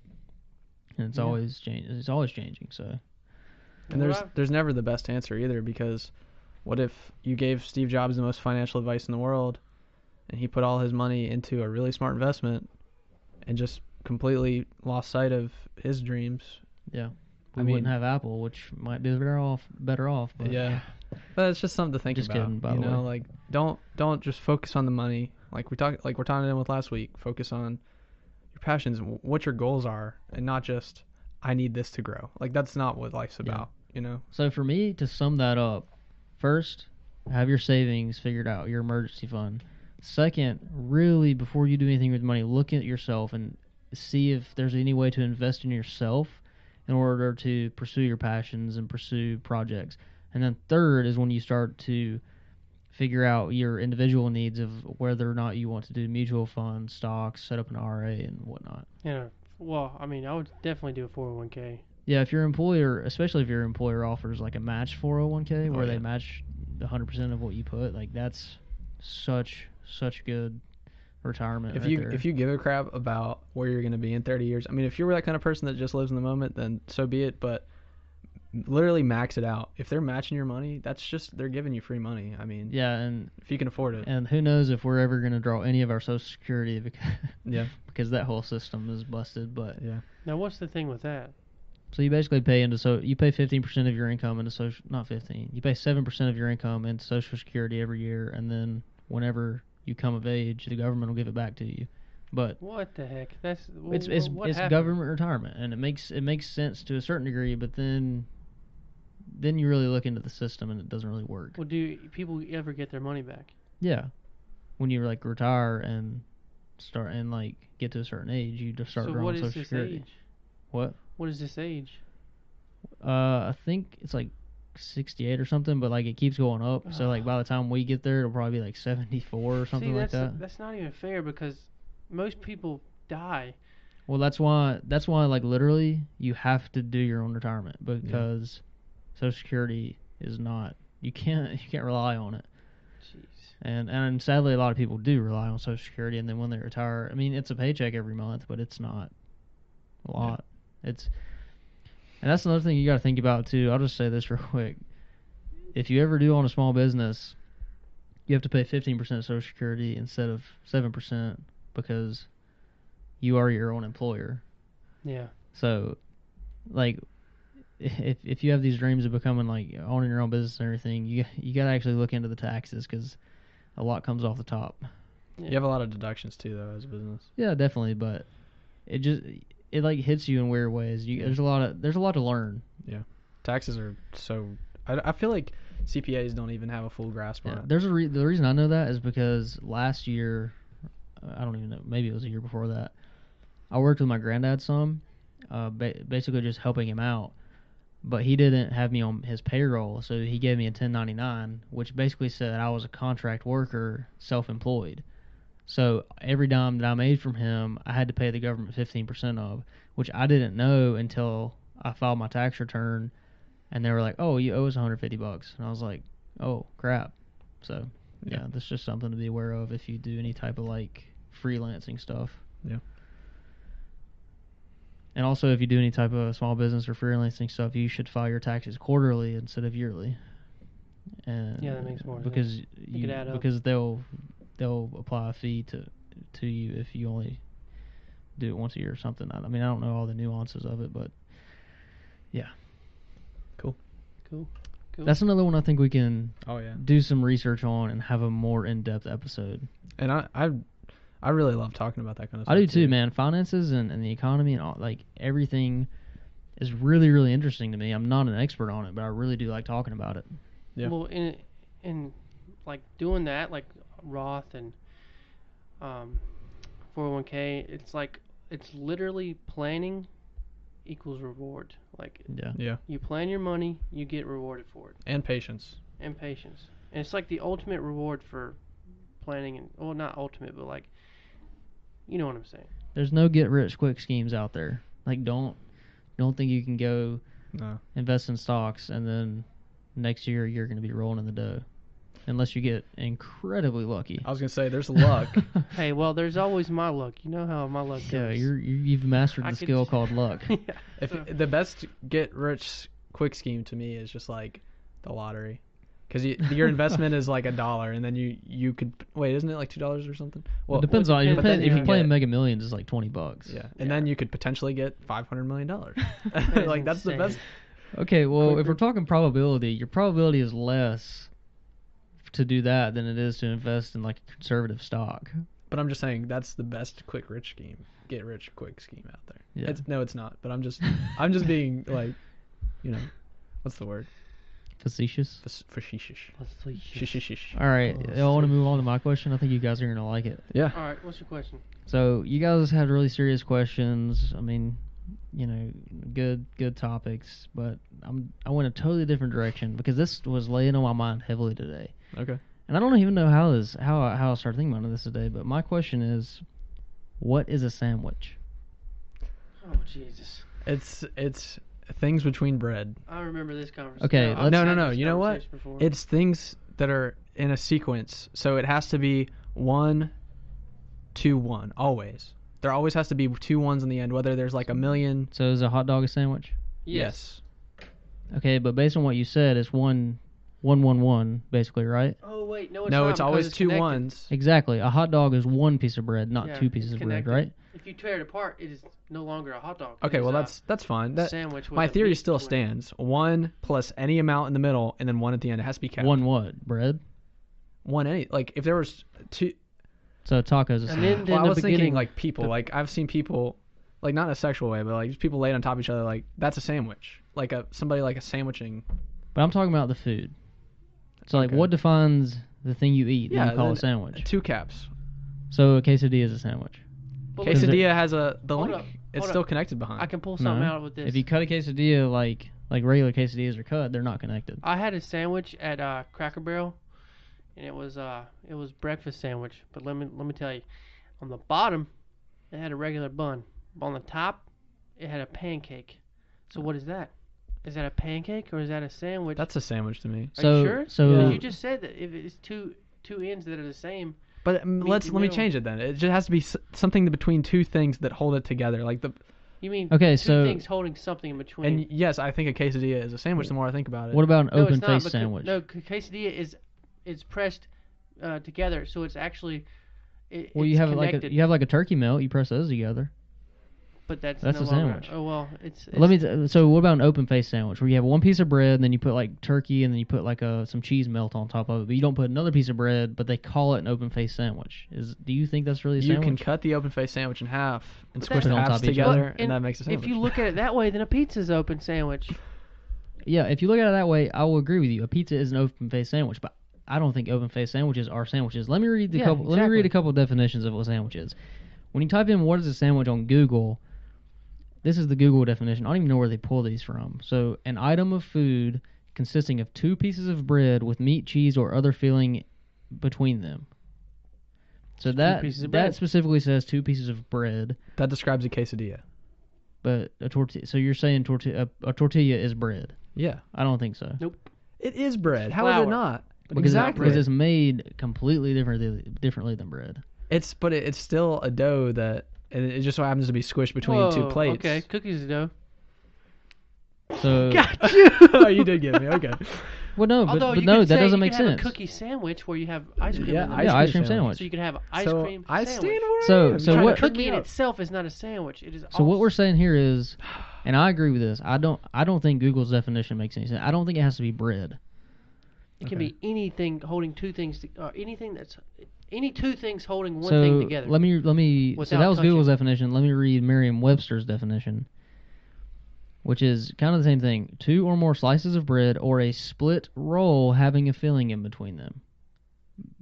and it's always changing. It's always changing. So, and there's never the best answer either, because what if you gave Steve Jobs the most financial advice in the world, and he put all his money into a really smart investment, and just completely lost sight of his dreams? Yeah, we wouldn't have Apple, which might be better off. But yeah, but it's just something to think just about. Kidding, by the way. Like don't just focus on the money. Like we're talking in with last week. Focus on your passions and what your goals are, and not just I need this to grow. Like that's not what life's about. So for me, to sum that up, first, have your savings figured out, your emergency fund. Second, really, before you do anything with money, look at yourself and see if there's any way to invest in yourself in order to pursue your passions and pursue projects. And then third is when you start to figure out your individual needs of whether or not you want to do mutual funds, stocks, set up an RA, and whatnot. Yeah. Well, I mean, I would definitely do a 401k. Yeah, if your employer, especially if your employer offers like a match 401k where they match 100% of what you put, like that's such good retirement. If you give a crap about where you're going to be in 30 years, I mean, if you're that kind of person that just lives in the moment, then so be it. But literally max it out. If they're matching your money, that's just they're giving you free money. I mean, yeah, and if you can afford it. And who knows if we're ever going to draw any of our Social Security because that whole system is busted. But yeah. Now, what's the thing with that? So you basically pay you pay 15% of your income into social, not 15. You pay 7% of your income into Social Security every year, and then whenever you come of age, the government will give it back to you. But What the heck? That's it's what it's happened? government retirement, and it makes sense to a certain degree. But then you really look into the system, and it doesn't really work. Well, do people ever get their money back? Yeah, when you like retire and start and like get to a certain age, you just start So drawing what is Social this Security. age? What? What is this age? I think it's like 68 or something, but like it keeps going up. So like by the time we get there, it'll probably be like 74 or something See, like that. that's not even fair because most people die. Well, that's why like literally you have to do your own retirement because Social Security is not you can't rely on it. Jeez. And sadly a lot of people do rely on Social Security, and then when they retire, I mean it's a paycheck every month, but it's not a lot. And that's another thing you got to think about too. I'll just say this real quick. If you ever do own a small business, you have to pay 15% Social Security instead of 7% because you are your own employer. Yeah. So, like, if you have these dreams of becoming like owning your own business and everything, you got to actually look into the taxes because a lot comes off the top. Yeah. You have a lot of deductions too, though, as a business. Yeah, definitely, but it like hits you in weird ways. There's a lot to learn. Yeah, taxes are so. I feel like CPAs don't even have a full grasp on it. There's the reason I know that is because last year, I don't even know, maybe it was a year before that, I worked with my granddad some, basically just helping him out. But he didn't have me on his payroll, so he gave me a 1099, which basically said I was a contract worker, self-employed. So every dime that I made from him, I had to pay the government 15% of, which I didn't know until I filed my tax return, and they were like, "Oh, you owe us $150," and I was like, "Oh, crap." So yeah, that's just something to be aware of if you do any type of like freelancing stuff. Yeah. And also, if you do any type of small business or freelancing stuff, you should file your taxes quarterly instead of yearly. And Yeah, that makes more because sense. You could add up. because they'll apply a fee to you if you only do it once a year or something. I mean, I don't know all the nuances of it, but yeah. Cool. That's another one I think we can do some research on and have a more in-depth episode. And I really love talking about that kind of stuff. I do too, man. Finances and the economy and all, like everything is really, really interesting to me. I'm not an expert on it, but I really do like talking about it. Yeah. Well, in like doing that, like Roth and 401k, it's literally planning equals reward. Like you plan your money, you get rewarded for it. And patience. And patience. And it's like the ultimate reward for planning and well, not ultimate, but like you know what I'm saying. There's no get rich quick schemes out there. Like don't think you can go invest in stocks and then next year you're going to be rolling in the dough. Unless you get incredibly lucky. I was going to say, there's luck. Hey, well, there's always my luck. You know how my luck goes. Yeah, you've mastered the skill called luck. Yeah. The best get-rich quick scheme to me is just like the lottery. Because your investment is like $1, and then you could... Wait, isn't it like $2 or something? Well, it depends on... If you're playing Mega Millions, it's like $20. Yeah, and then you could potentially get $500 million. Like, that's the best... Okay, well, if we're talking probability, your probability is less to do that than it is to invest in like a conservative stock. But I'm just saying that's the best get rich quick scheme out there. Yeah. It's not. But I'm just being like, what's the word? Facetious. Facetious. All right, I want to move on to my question. I think you guys are gonna like it. Yeah. All right, what's your question? So you guys had really serious questions. I mean, good topics, but I went a totally different direction because this was laying on my mind heavily today. Okay. And I don't even know how I started thinking about this today, but my question is, what is a sandwich? Oh Jesus! It's things between bread. I remember this conversation. Okay, no. You know what? It's things that are in a sequence, so it has to be 1, 2, 1 always. There always has to be 2 ones in the end, whether there's like a million. So is a hot dog a sandwich? Yes. Okay, but based on what you said, it's 1, 1, 1, 1, basically, right? Oh wait, no, it's no, not. It's always it's 2 connected. ones. Exactly. A hot dog is 1 piece of bread, not 2 pieces of bread, right? If you tear it apart, it is no longer a hot dog. Okay, well that's fine. Sandwich. With my theory meat still between. stands. 1 plus any amount in the middle, and then 1 at the end. It has to be kept. 1 what? Bread? 1 any like if there was 2. So tacos is a And sandwich. then Well, I the was thinking beginning, like people. Like I've seen people, like not in a sexual way, but like just people laid on top of each other. Like that's a sandwich. Like somebody like a sandwiching. But I'm talking about the food. So like, Okay. what defines the thing you eat? Yeah, and you call then a sandwich. 2 caps. So a quesadilla is a sandwich. but Is it- Quesadilla has the Hold link. up, It's hold still up. connected behind. I can pull something No. out with this. If you cut a quesadilla like regular quesadillas are cut, they're not connected. I had a sandwich at Cracker Barrel, and it was breakfast sandwich. But let me tell you, on the bottom, it had a regular bun. But on the top, it had a pancake. So what is that? Is that a pancake or is that a sandwich? That's a sandwich to me. Are So you sure? so Yeah. You just said that if it's two ends that are the same. But let me middle. change it then. It just has to be something between 2 things that hold it together. Like the You mean Okay, two so- things holding something in between? and yes, I think a quesadilla is a sandwich. The more I think about it. what about an no, open it's not, face because- sandwich? No, quesadilla is pressed together, so it's actually. Well, it's you have connected, like a turkey melt. You press those together. but that's that's no a longer- sandwich. Oh well, it's So what about an open face sandwich where you have one piece of bread and then you put like turkey and then you put like some cheese melt on top of it, but you don't put another piece of bread, but they call it an open face sandwich. Do you think that's really a You sandwich? can cut the open face sandwich in half and But squish that- the Put it on halves top of each other. together, But- and that makes a sandwich. If you look at it that way, then a pizza's open sandwich. Yeah, if you look at it that way, I will agree with you. A pizza is an open face sandwich, but I don't think open face sandwiches are sandwiches. Let me read Yeah, Let me exactly. read a couple definitions of what a sandwich is. When you type in "what is a sandwich" on Google, this is the Google definition. I don't even know where they pull these from. So, an item of food consisting of 2 pieces of bread with meat, cheese, or other filling between them. So pieces of that bread. specifically says 2 pieces of bread, that describes a quesadilla. but a tortilla. So you're saying a tortilla is bread? Yeah, I don't think so. it is bread. How is Flour. it not? Because exactly. because it's made completely differently than bread. It's still a dough that and it just so happens to be squished between 2 Whoa, plates. Okay, cookies dough. So Oh, you did get me. Okay. well, no, but, Although but you no, could that say doesn't you make could have sense. a cookie sandwich where you have ice cream Yeah, in the ice middle. ice cream cream sandwich. So you could have ice So cream I sandwich. stand where So- I am. so Trying to what- trick Cookie me in up. itself is not a sandwich. It is. So what we're saying here is, and I agree with this. I don't think Google's definition makes any sense. I don't think it has to be bread. It can Okay. be anything holding 2 things, anything that's any 2 things holding one so thing together. let me. So Without that was touching. Google's definition. Let me read Merriam-Webster's definition, which is kind of the same thing: 2 or more slices of bread or a split roll having a filling in between them.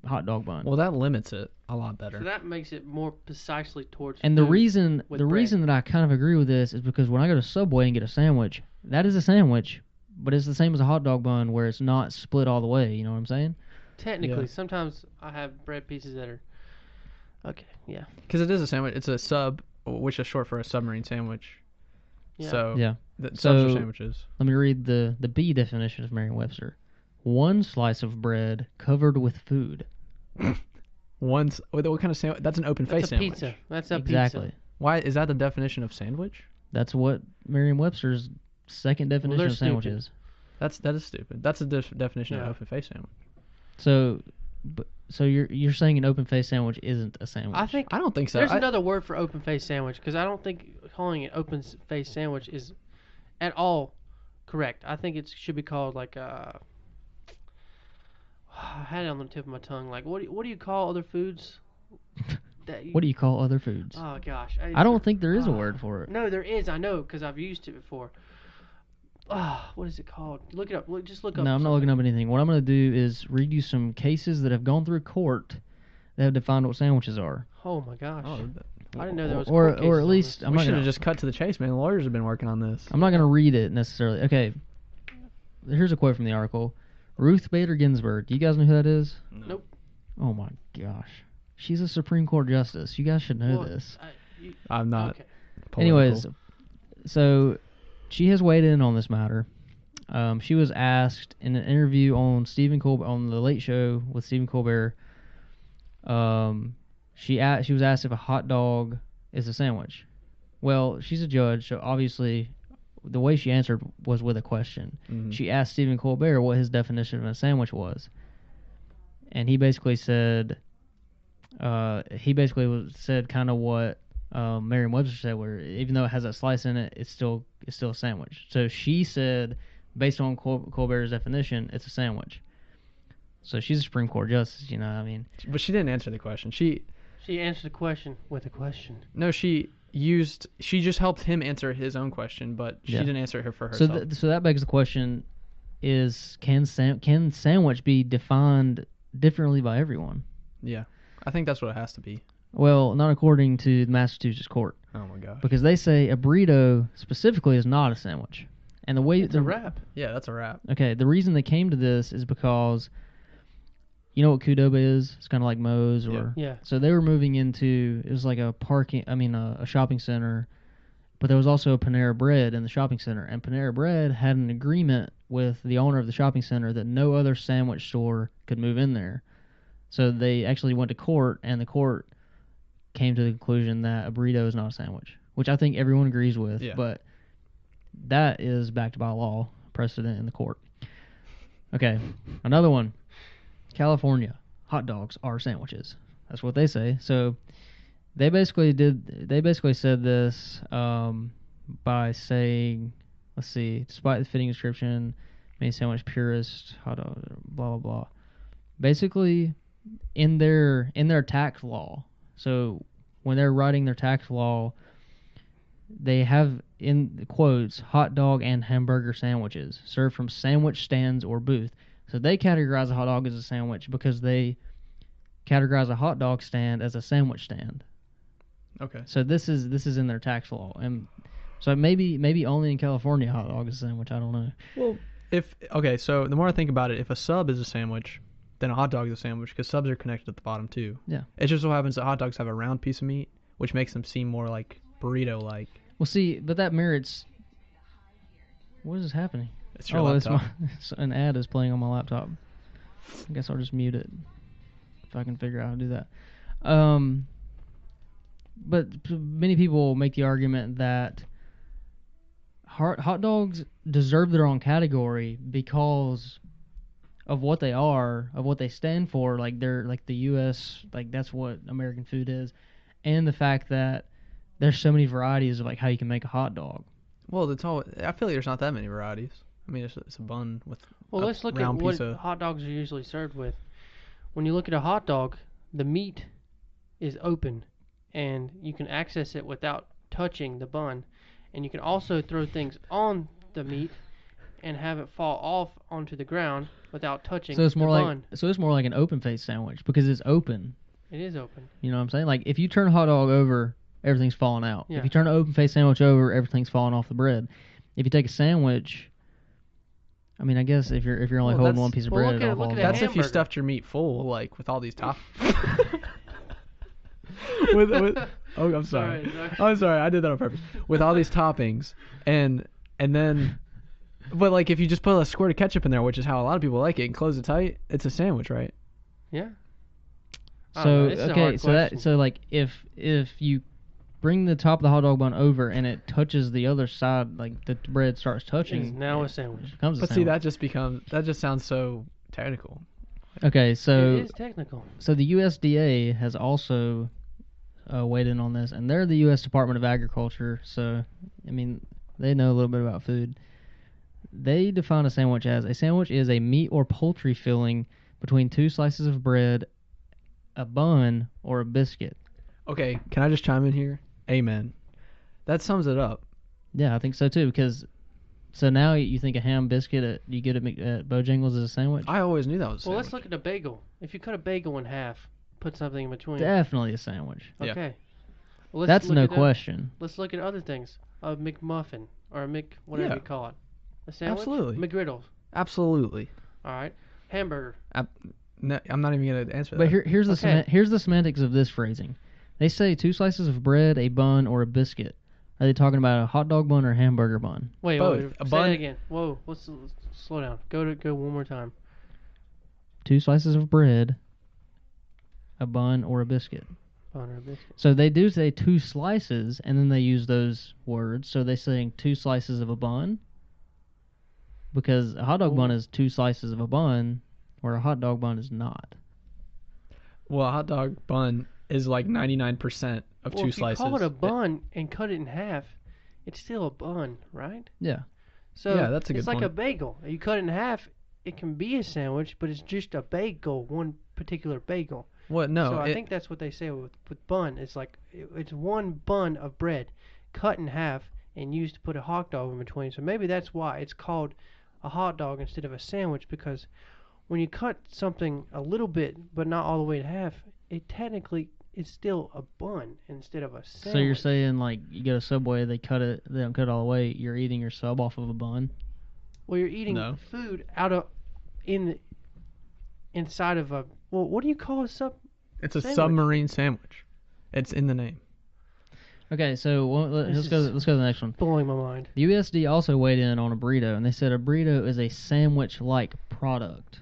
Hot dog bun. Well, that limits it a lot So better. that makes it more precisely towards. And the food reason with the bread. reason that I kind of agree with this is because when I go to Subway and get a sandwich, that is a sandwich, but it's the same as a hot dog bun where it's not split all the way. You know what I'm saying? Technically, Yeah. sometimes I have bread pieces that are. Okay, yeah. Because it is a sandwich. It's a sub, which is short for a submarine sandwich. Yeah. So Yeah. subs are So- sandwiches. Let me read the B definition of Merriam-Webster. 1 slice of bread covered with food. What kind of sandwich? That's an open face That's a sandwich. pizza. That's a Exactly. pizza. Why is that the definition of sandwich? That's what Merriam-Webster's second definition they're of sandwich stupid. is. That is stupid. That's the definition of Yeah. an open face sandwich. So you're saying an open face sandwich isn't a sandwich? I think I don't think so. there's I- another word for open face sandwich because I don't think calling it open face sandwich is at all correct. I think it should be called like I had it on the tip of my tongue. Like what do you call other foods? What do you call other foods? Oh gosh, I don't think there is a word for it. No, there is. I know because I've used it before. What is it called? Look it up. Just look up. No, I'm not looking up anything. What I'm going to do is read you some cases that have gone through court that have defined what sandwiches are. Oh my gosh. Oh, I didn't know there was. Or court cases at on least this. I'm we not should going have to just cut to the chase, man. The lawyers have been working on this. I'm not going to read it necessarily. Okay. Here's a quote from the article. Ruth Bader Ginsburg. Do you guys know who that is? Nope. Oh my gosh. She's a Supreme Court justice. You guys should know Well, this. I'm not. Okay. Political. Anyways, so she has weighed in on this matter. She was asked in an interview on the Late Show with Stephen Colbert. She was asked if a hot dog is a sandwich. Well, she's a judge, so obviously the way she answered was with a question. Mhm. She asked Stephen Colbert what his definition of a sandwich was, and he basically said said kind of what Merriam-Webster said, where even though it has a slice in it, it's still a sandwich. So she said, based on Colbert's definition, it's a sandwich. So she's a Supreme Court justice, you know what I mean? But she didn't answer the question. She answered the question with a question. No, she just helped him answer his own question, but she Yeah. didn't answer her for So herself. so that begs the question: is can sandwich be defined differently by everyone? Yeah, I think that's what it has to be. Well, not according to the Massachusetts court, Oh my gosh. because they say a burrito specifically is not a sandwich. And the way It's a wrap. Yeah, that's a wrap. Okay, the reason they came to this is because you know what Qdoba is? It's kind of like Moe's or Yeah. So they were moving into it was like a a shopping center, but there was also a Panera Bread in the shopping center, and Panera Bread had an agreement with the owner of the shopping center that no other sandwich store could move in there. So they actually went to court, and the court came to the conclusion that a burrito is not a sandwich, which I think everyone agrees with, Yeah. but that is backed by law, precedent in the court. Okay, another one. California, hot dogs are sandwiches. That's what they say. So they basically said this by saying, let's see, despite the fitting description, many sandwich purist, hot dog, blah blah blah. Basically, in their tax law. So when they're writing their tax law, they have in quotes hot dog and hamburger sandwiches served from sandwich stands or booth. So they categorize a hot dog as a sandwich because they categorize a hot dog stand as a sandwich stand. Okay. So this is in their tax law, and so maybe only in California a hot dog is a sandwich. I don't know. Well, so the more I think about it, if a sub is a sandwich, then a hot dog is a sandwich because subs are connected at the bottom too. Yeah. It just so happens that hot dogs have a round piece of meat, which makes them seem more like burrito-like. Well, see, but that merits. What is happening? It's your laptop. It's an ad is playing on my laptop. I guess I'll just mute it if I can figure out how to do that. But many people make the argument that hot dogs deserve their own category because of what they are, of what they stand for. Like they're like the U.S. Like that's what American food is, and the fact that there's so many varieties of like how you can make a hot dog. Well, I feel like there's not that many varieties. I mean, it's a bun with Let's look at round what piece of... hot dogs are usually served with. When you look at a hot dog, the meat is open, and you can access it without touching the bun. And you can also throw things on the meat and have it fall off onto the ground without touching So it's more the like bun. it's more like an open face sandwich because it's open. It is open. You know what I'm saying? Like if you turn a hot dog over, everything's falling out. Yeah. If you turn an open face sandwich over, everything's falling off the bread. If you take a sandwich, I mean, I guess if you're only Well, holding that's- one piece of well, bread, look it'll at- fall look at down. That's if you hamburger. stuffed your meat full, like, with all these toppings. Oh, I'm sorry. I'm sorry. I did that on purpose. With all these toppings, and then, but like if you just put a squirt of ketchup in there, which is how a lot of people like it, and close it tight, it's a sandwich, right? Yeah. I don't know, So this is a okay, hard question. so like if you bring the top of the hot dog bun over and it touches the other side, like the bread starts It touching, is now it a sandwich. becomes a But see, sandwich. that just sounds so technical. Okay, so It is technical. So the USDA has also weighed in on this, and they're the U.S. Department of Agriculture, so, I mean, they know a little bit about food. They define a sandwich as, a sandwich is a meat or poultry filling between two slices of bread, a bun, or a biscuit. Okay, can I just chime in here? Amen. That sums it up. Yeah, I think so too, because, so now you think a ham biscuit you get at Bojangles is a sandwich? I always knew that was a Well, sandwich. let's look at a bagel. If you cut a bagel in half, put something in between. Definitely a sandwich. Yeah. Okay. Well, That's look no at question. Let's look at other things. A McMuffin or a whatever Yeah. you call it. A sandwich. Absolutely. McGriddles. Absolutely. All right. Hamburger. No, I'm not even going to answer But that. here's the Okay. here's the semantics of this phrasing. They say two slices of bread, a bun, or a biscuit. Are they talking about a hot dog bun or a hamburger bun? Wait, Both. wait. A Say bun- that again. Whoa. Let's slow down. Go one more time. Two slices of bread, a bun, or a biscuit. Bun or a biscuit. So they do say two slices, and then they use those words. So they're saying two slices of a bun, because a hot dog bun is two slices of a bun, where a hot dog bun is not. Well, a hot dog bun is like 99% of Well, two if slices. you call it a bun and cut it in half, it's still a bun, right? Yeah. So Yeah, that's a it's good like a point. bagel. You cut it in half, it can be a sandwich, but it's just a bagel, one particular bagel. What? No. So I think that's what they say with bun. It's like it's one bun of bread cut in half and used to put a hot dog in between. So maybe that's why it's called a hot dog instead of a sandwich, because when you cut something a little bit but not all the way in half, it technically is still a bun instead of a sandwich. So you're saying like you go to Subway, they don't cut it all the way. You're eating your sub off of a bun. Well, you're eating food out of inside of a, well, what do you call a sub? It's a sandwich? submarine sandwich. It's in the name. Okay, so let's go to the next one. Blowing my mind. The USD also weighed in on a burrito, and they said a burrito is a sandwich-like product.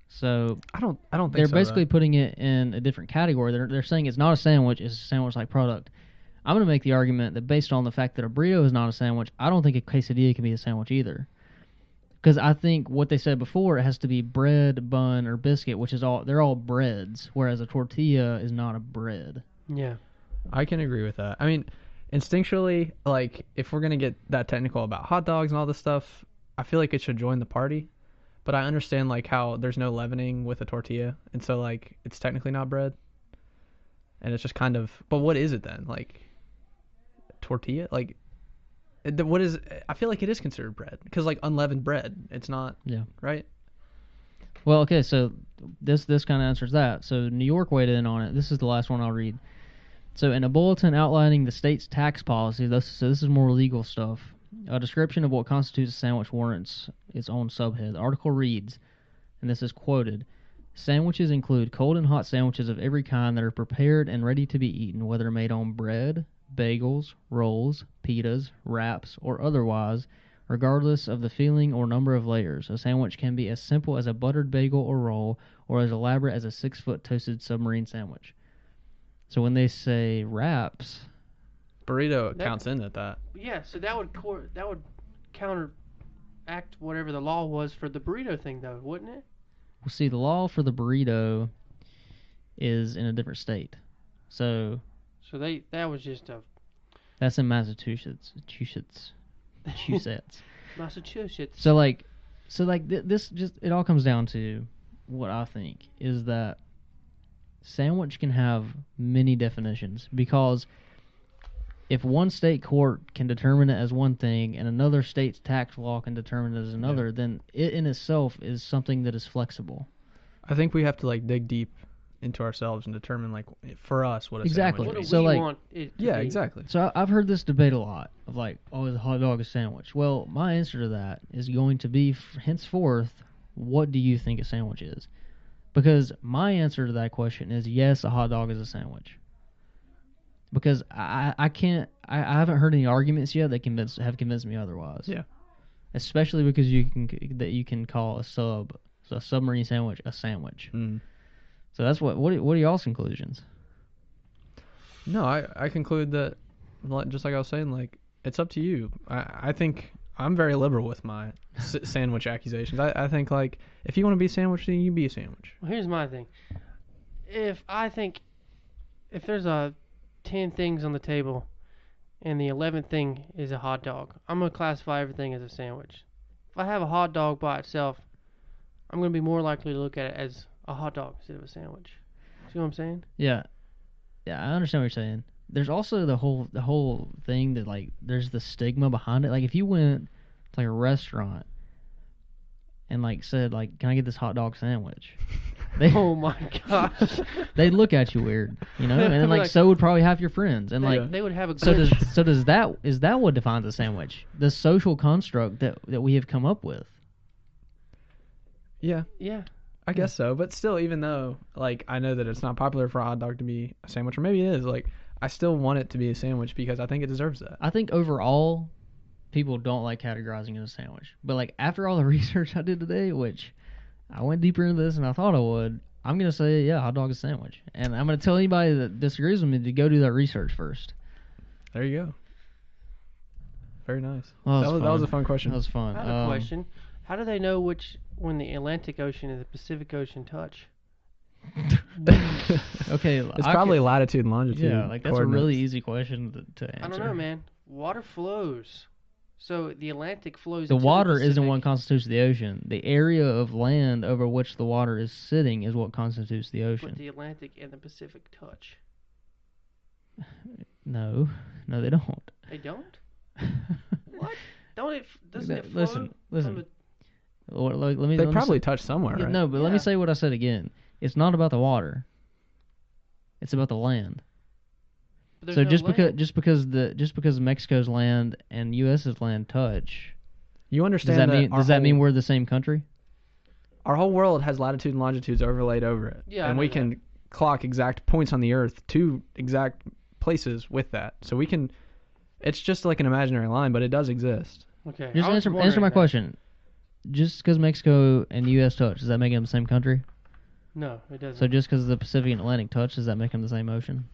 So I don't think they're so, basically though. putting it in a different category. They're saying it's not a sandwich; it's a sandwich-like product. I'm going to make the argument that based on the fact that a burrito is not a sandwich, I don't think a quesadilla can be a sandwich either. Because I think what they said before, it has to be bread, bun, or biscuit, which is they're all breads, whereas a tortilla is not a bread. Yeah. I can agree with that. I mean, instinctually, like, if we're going to get that technical about hot dogs and all this stuff, I feel like it should join the party. But I understand, like, how there's no leavening with a tortilla. And so, like, it's technically not bread. And it's just kind of, but what is it then? Like, tortilla? Like, what is, I feel like it is considered bread. Because, like, unleavened bread, it's not, right? Well, okay, so this kind of answers that. So New York weighed in on it. This is the last one I'll read. So in a bulletin outlining the state's tax policy, this is more legal stuff. A description of what constitutes a sandwich warrants its own subhead. The article reads, and this is quoted, "Sandwiches include cold and hot sandwiches of every kind that are prepared and ready to be eaten, whether made on bread, bagels, rolls, pitas, wraps, or otherwise, regardless of the filling or number of layers. A sandwich can be as simple as a buttered bagel or roll, or as elaborate as a 6-foot toasted submarine sandwich." So when they say wraps, burrito counts in at that. Yeah, so that would counteract whatever the law was for the burrito thing, though, wouldn't it? Well, see, the law for the burrito is in a different state. So that was just a... That's in Massachusetts. Massachusetts. So this just, it all comes down to what I think is that sandwich can have many definitions, because if one state court can determine it as one thing and another state's tax law can determine it as another, then it in itself is something that is flexible. I think we have to like dig deep into ourselves and determine, like, for us what a exactly. sandwich is. So, like, want it to yeah, be. exactly. So I've heard this debate a lot of like, oh, is a hot dog a sandwich? Well, my answer to that is going to be henceforth, what do you think a sandwich is? Because my answer to that question is yes, a hot dog is a sandwich. Because I haven't heard any arguments yet that have convinced me otherwise. Yeah. Especially because you can call a submarine sandwich a sandwich. Mm. So that's what are y'all's conclusions? No, I conclude that, just like I was saying, like, it's up to you. I think I'm very liberal with my sandwich accusations. I think, like, if you want to be a sandwich, then you be a sandwich. Well, here's my thing. If there's 10 things on the table and the 11th thing is a hot dog, I'm going to classify everything as a sandwich. If I have a hot dog by itself, I'm going to be more likely to look at it as a hot dog instead of a sandwich. See what I'm saying? Yeah, I understand what you're saying. There's also the whole thing that, like, there's the stigma behind it. Like, if you went to like a restaurant and like said, like, can I get this hot dog sandwich? Oh my gosh. They'd look at you weird, you know, and then, like, so would probably half your friends, and like they would have a is that what defines a sandwich? The social construct that we have come up with. Yeah. Yeah. I guess so, but still, even though, like, I know that it's not popular for a hot dog to be a sandwich, or maybe it is, like, I still want it to be a sandwich because I think it deserves that. I think overall, people don't like categorizing it as a sandwich. But, like, after all the research I did today, which I went deeper into this than I thought I would, I'm going to say, yeah, hot dog is a sandwich. And I'm going to tell anybody that disagrees with me to go do that research first. There you go. Very nice. Well, that was a fun question. That was fun. I have a question. How do they know when the Atlantic Ocean and the Pacific Ocean touch? Okay, it's probably latitude and longitude. Yeah, like, that's a really easy question to answer. I don't know, man. Water flows. So the Atlantic flows. The into water the isn't what Pacific. constitutes the ocean. The area of land over which the water is sitting is what constitutes the But ocean. the Atlantic and the Pacific touch. No, they don't. They don't. What? Don't it? Doesn't it flow? Listen. from the- Let me. They let me probably say- touch somewhere, Yeah, right? no, but let me Yeah. say what I said again. It's not about the water. It's about the land. There's So no just because Mexico's land and U.S.'s land touch, You does understand that mean we're the same country? our whole world has latitude and longitudes overlaid over it? Yeah, I and know we that. can clock exact points on the Earth to exact places with that. So we can. It's just like an imaginary line, but it does exist. Okay. Just I was answer wondering my that. question. Just because Mexico and the U.S. touch, does that make them the same country? No, it doesn't. So just because the Pacific and Atlantic touch, does that make them the same ocean?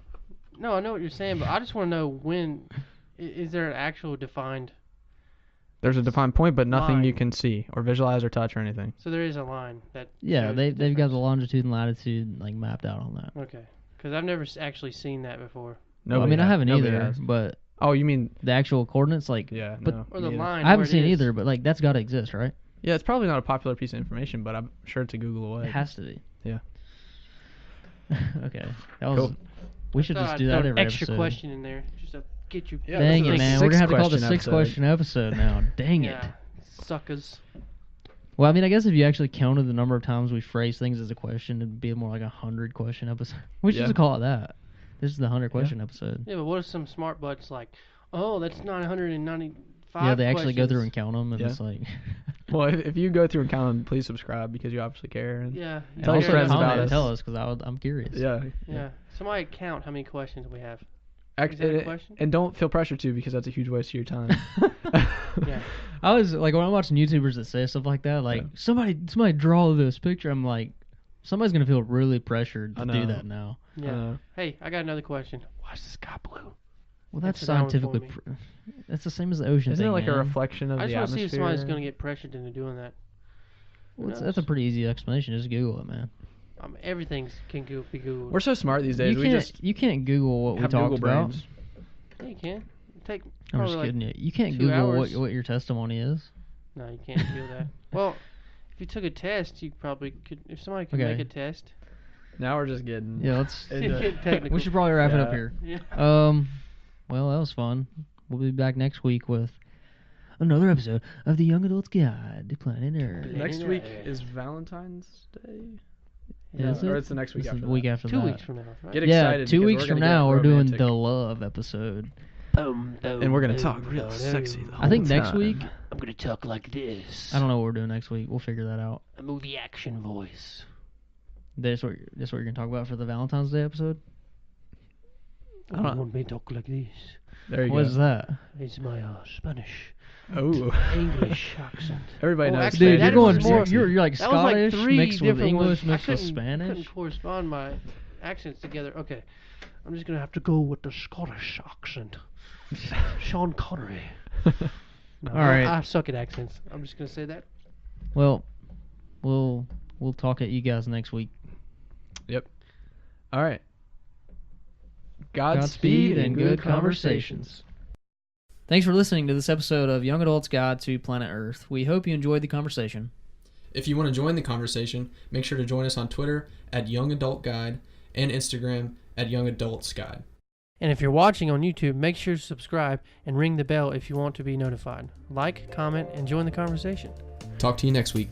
No, I know what you're saying, but I just want to know when. Is there an actual defined? There's a defined point, but nothing you Line. can see or visualize or touch or anything. So there is a line that. Yeah, shows they've got the difference. longitude and latitude like mapped out on that. Okay, because I've never actually seen that before. Well, I Nobody mean, I has- haven't nobody either, has. but Oh, you mean the actual coordinates, like, yeah? But- No, Or the me neither. line. I haven't where it seen it is. either, but like that's got to exist, right? Yeah, it's probably not a popular piece of information, but I'm sure it's a Google away. It has to be. Yeah. Okay, that was. Cool. We should Thought just I'd do throw that an every extra episode. question in there just to get you. Yeah, Dang this it, is a man! We're gonna have to call it the six-question 6-question episode now. Dang it. Yeah, suckers. Well, I mean, I guess if you actually counted the number of times we phrase things as a question, it'd be more like a 100-question episode. We should Yeah. just call it that. This is the 100-question episode. Yeah, but what if some smart butts like, oh, that's 995. Yeah, they actually go through and questions. count them, and Yeah. it's like. Well, if you go through and count them, please subscribe because you obviously care. And Yeah. you Tell care your friends enough about to- us. Tell us, because I'm curious. Yeah. Yeah. Somebody count how many questions we have. Ac- Is that a and- question? And don't feel pressure to because that's a huge waste of your time. Yeah. I was like, when I'm watching YouTubers that say stuff like that, like Yeah. somebody draw this picture. I'm like, somebody's gonna feel really pressured I to do know. that now. Yeah. Hey, I got another question. Why is the sky blue? Well, that's Answer that one for scientifically. me. That's the same as the ocean Isn't thing, it like man. a reflection of I the just want to see atmosphere? if somebody's going to get pressured into doing that. Who Well, that's a knows? pretty easy explanation. Just Google it, man. Everything can be Googled. We're so smart these days. We just You can't Google what we have talked Google about. brains. Yeah, you can. Take I'm probably just like kidding you. You can't 2 Google hours. what your testimony is. No, you can't do that. Well, if you took a test, you probably could. If somebody could Okay. make a test. Now we're just getting. Yeah, let's. Get technical. We should probably wrap it up Yeah. here. Yeah. Well, that was fun. We'll be back next week with another episode of the Young Adults Guide to Planet Earth. Next week is Valentine's Day. Is Or it? it's the next week It's after the week that. after 2 that. weeks from now, right? Get Yeah, excited 2 because weeks we're from gonna now, get we're doing romantic. the love episode. Boom, boom, And we're gonna boom, talk real boom, sexy boom. the I whole think next time. week. I'm gonna talk like this. I don't know what we're doing next week. We'll figure that out. A movie action voice. That's what you're gonna talk about for the Valentine's Day episode. I don't know. want me to talk like this? There you What go. is that? It's my Spanish Oh. English accent. Everybody Oh, knows. actually, Dude, that you're was going. more- You're like That was like Scottish 3 mixed with different English ones. mixed I with couldn't Spanish. correspond my accents together. Okay, I'm just gonna have to go with the Scottish accent. Sean Connery. No, All right. I suck at accents. I'm just gonna say that. Well, we'll talk at you guys next week. All right. Godspeed and good conversations. Thanks for listening to this episode of Young Adults Guide to Planet Earth. We hope you enjoyed the conversation. If you want to join the conversation, make sure to join us on Twitter at Young Adult Guide and Instagram at Young Adults Guide. And if you're watching on YouTube, make sure to subscribe and ring the bell if you want to be notified. Like, comment, and join the conversation. Talk to you next week.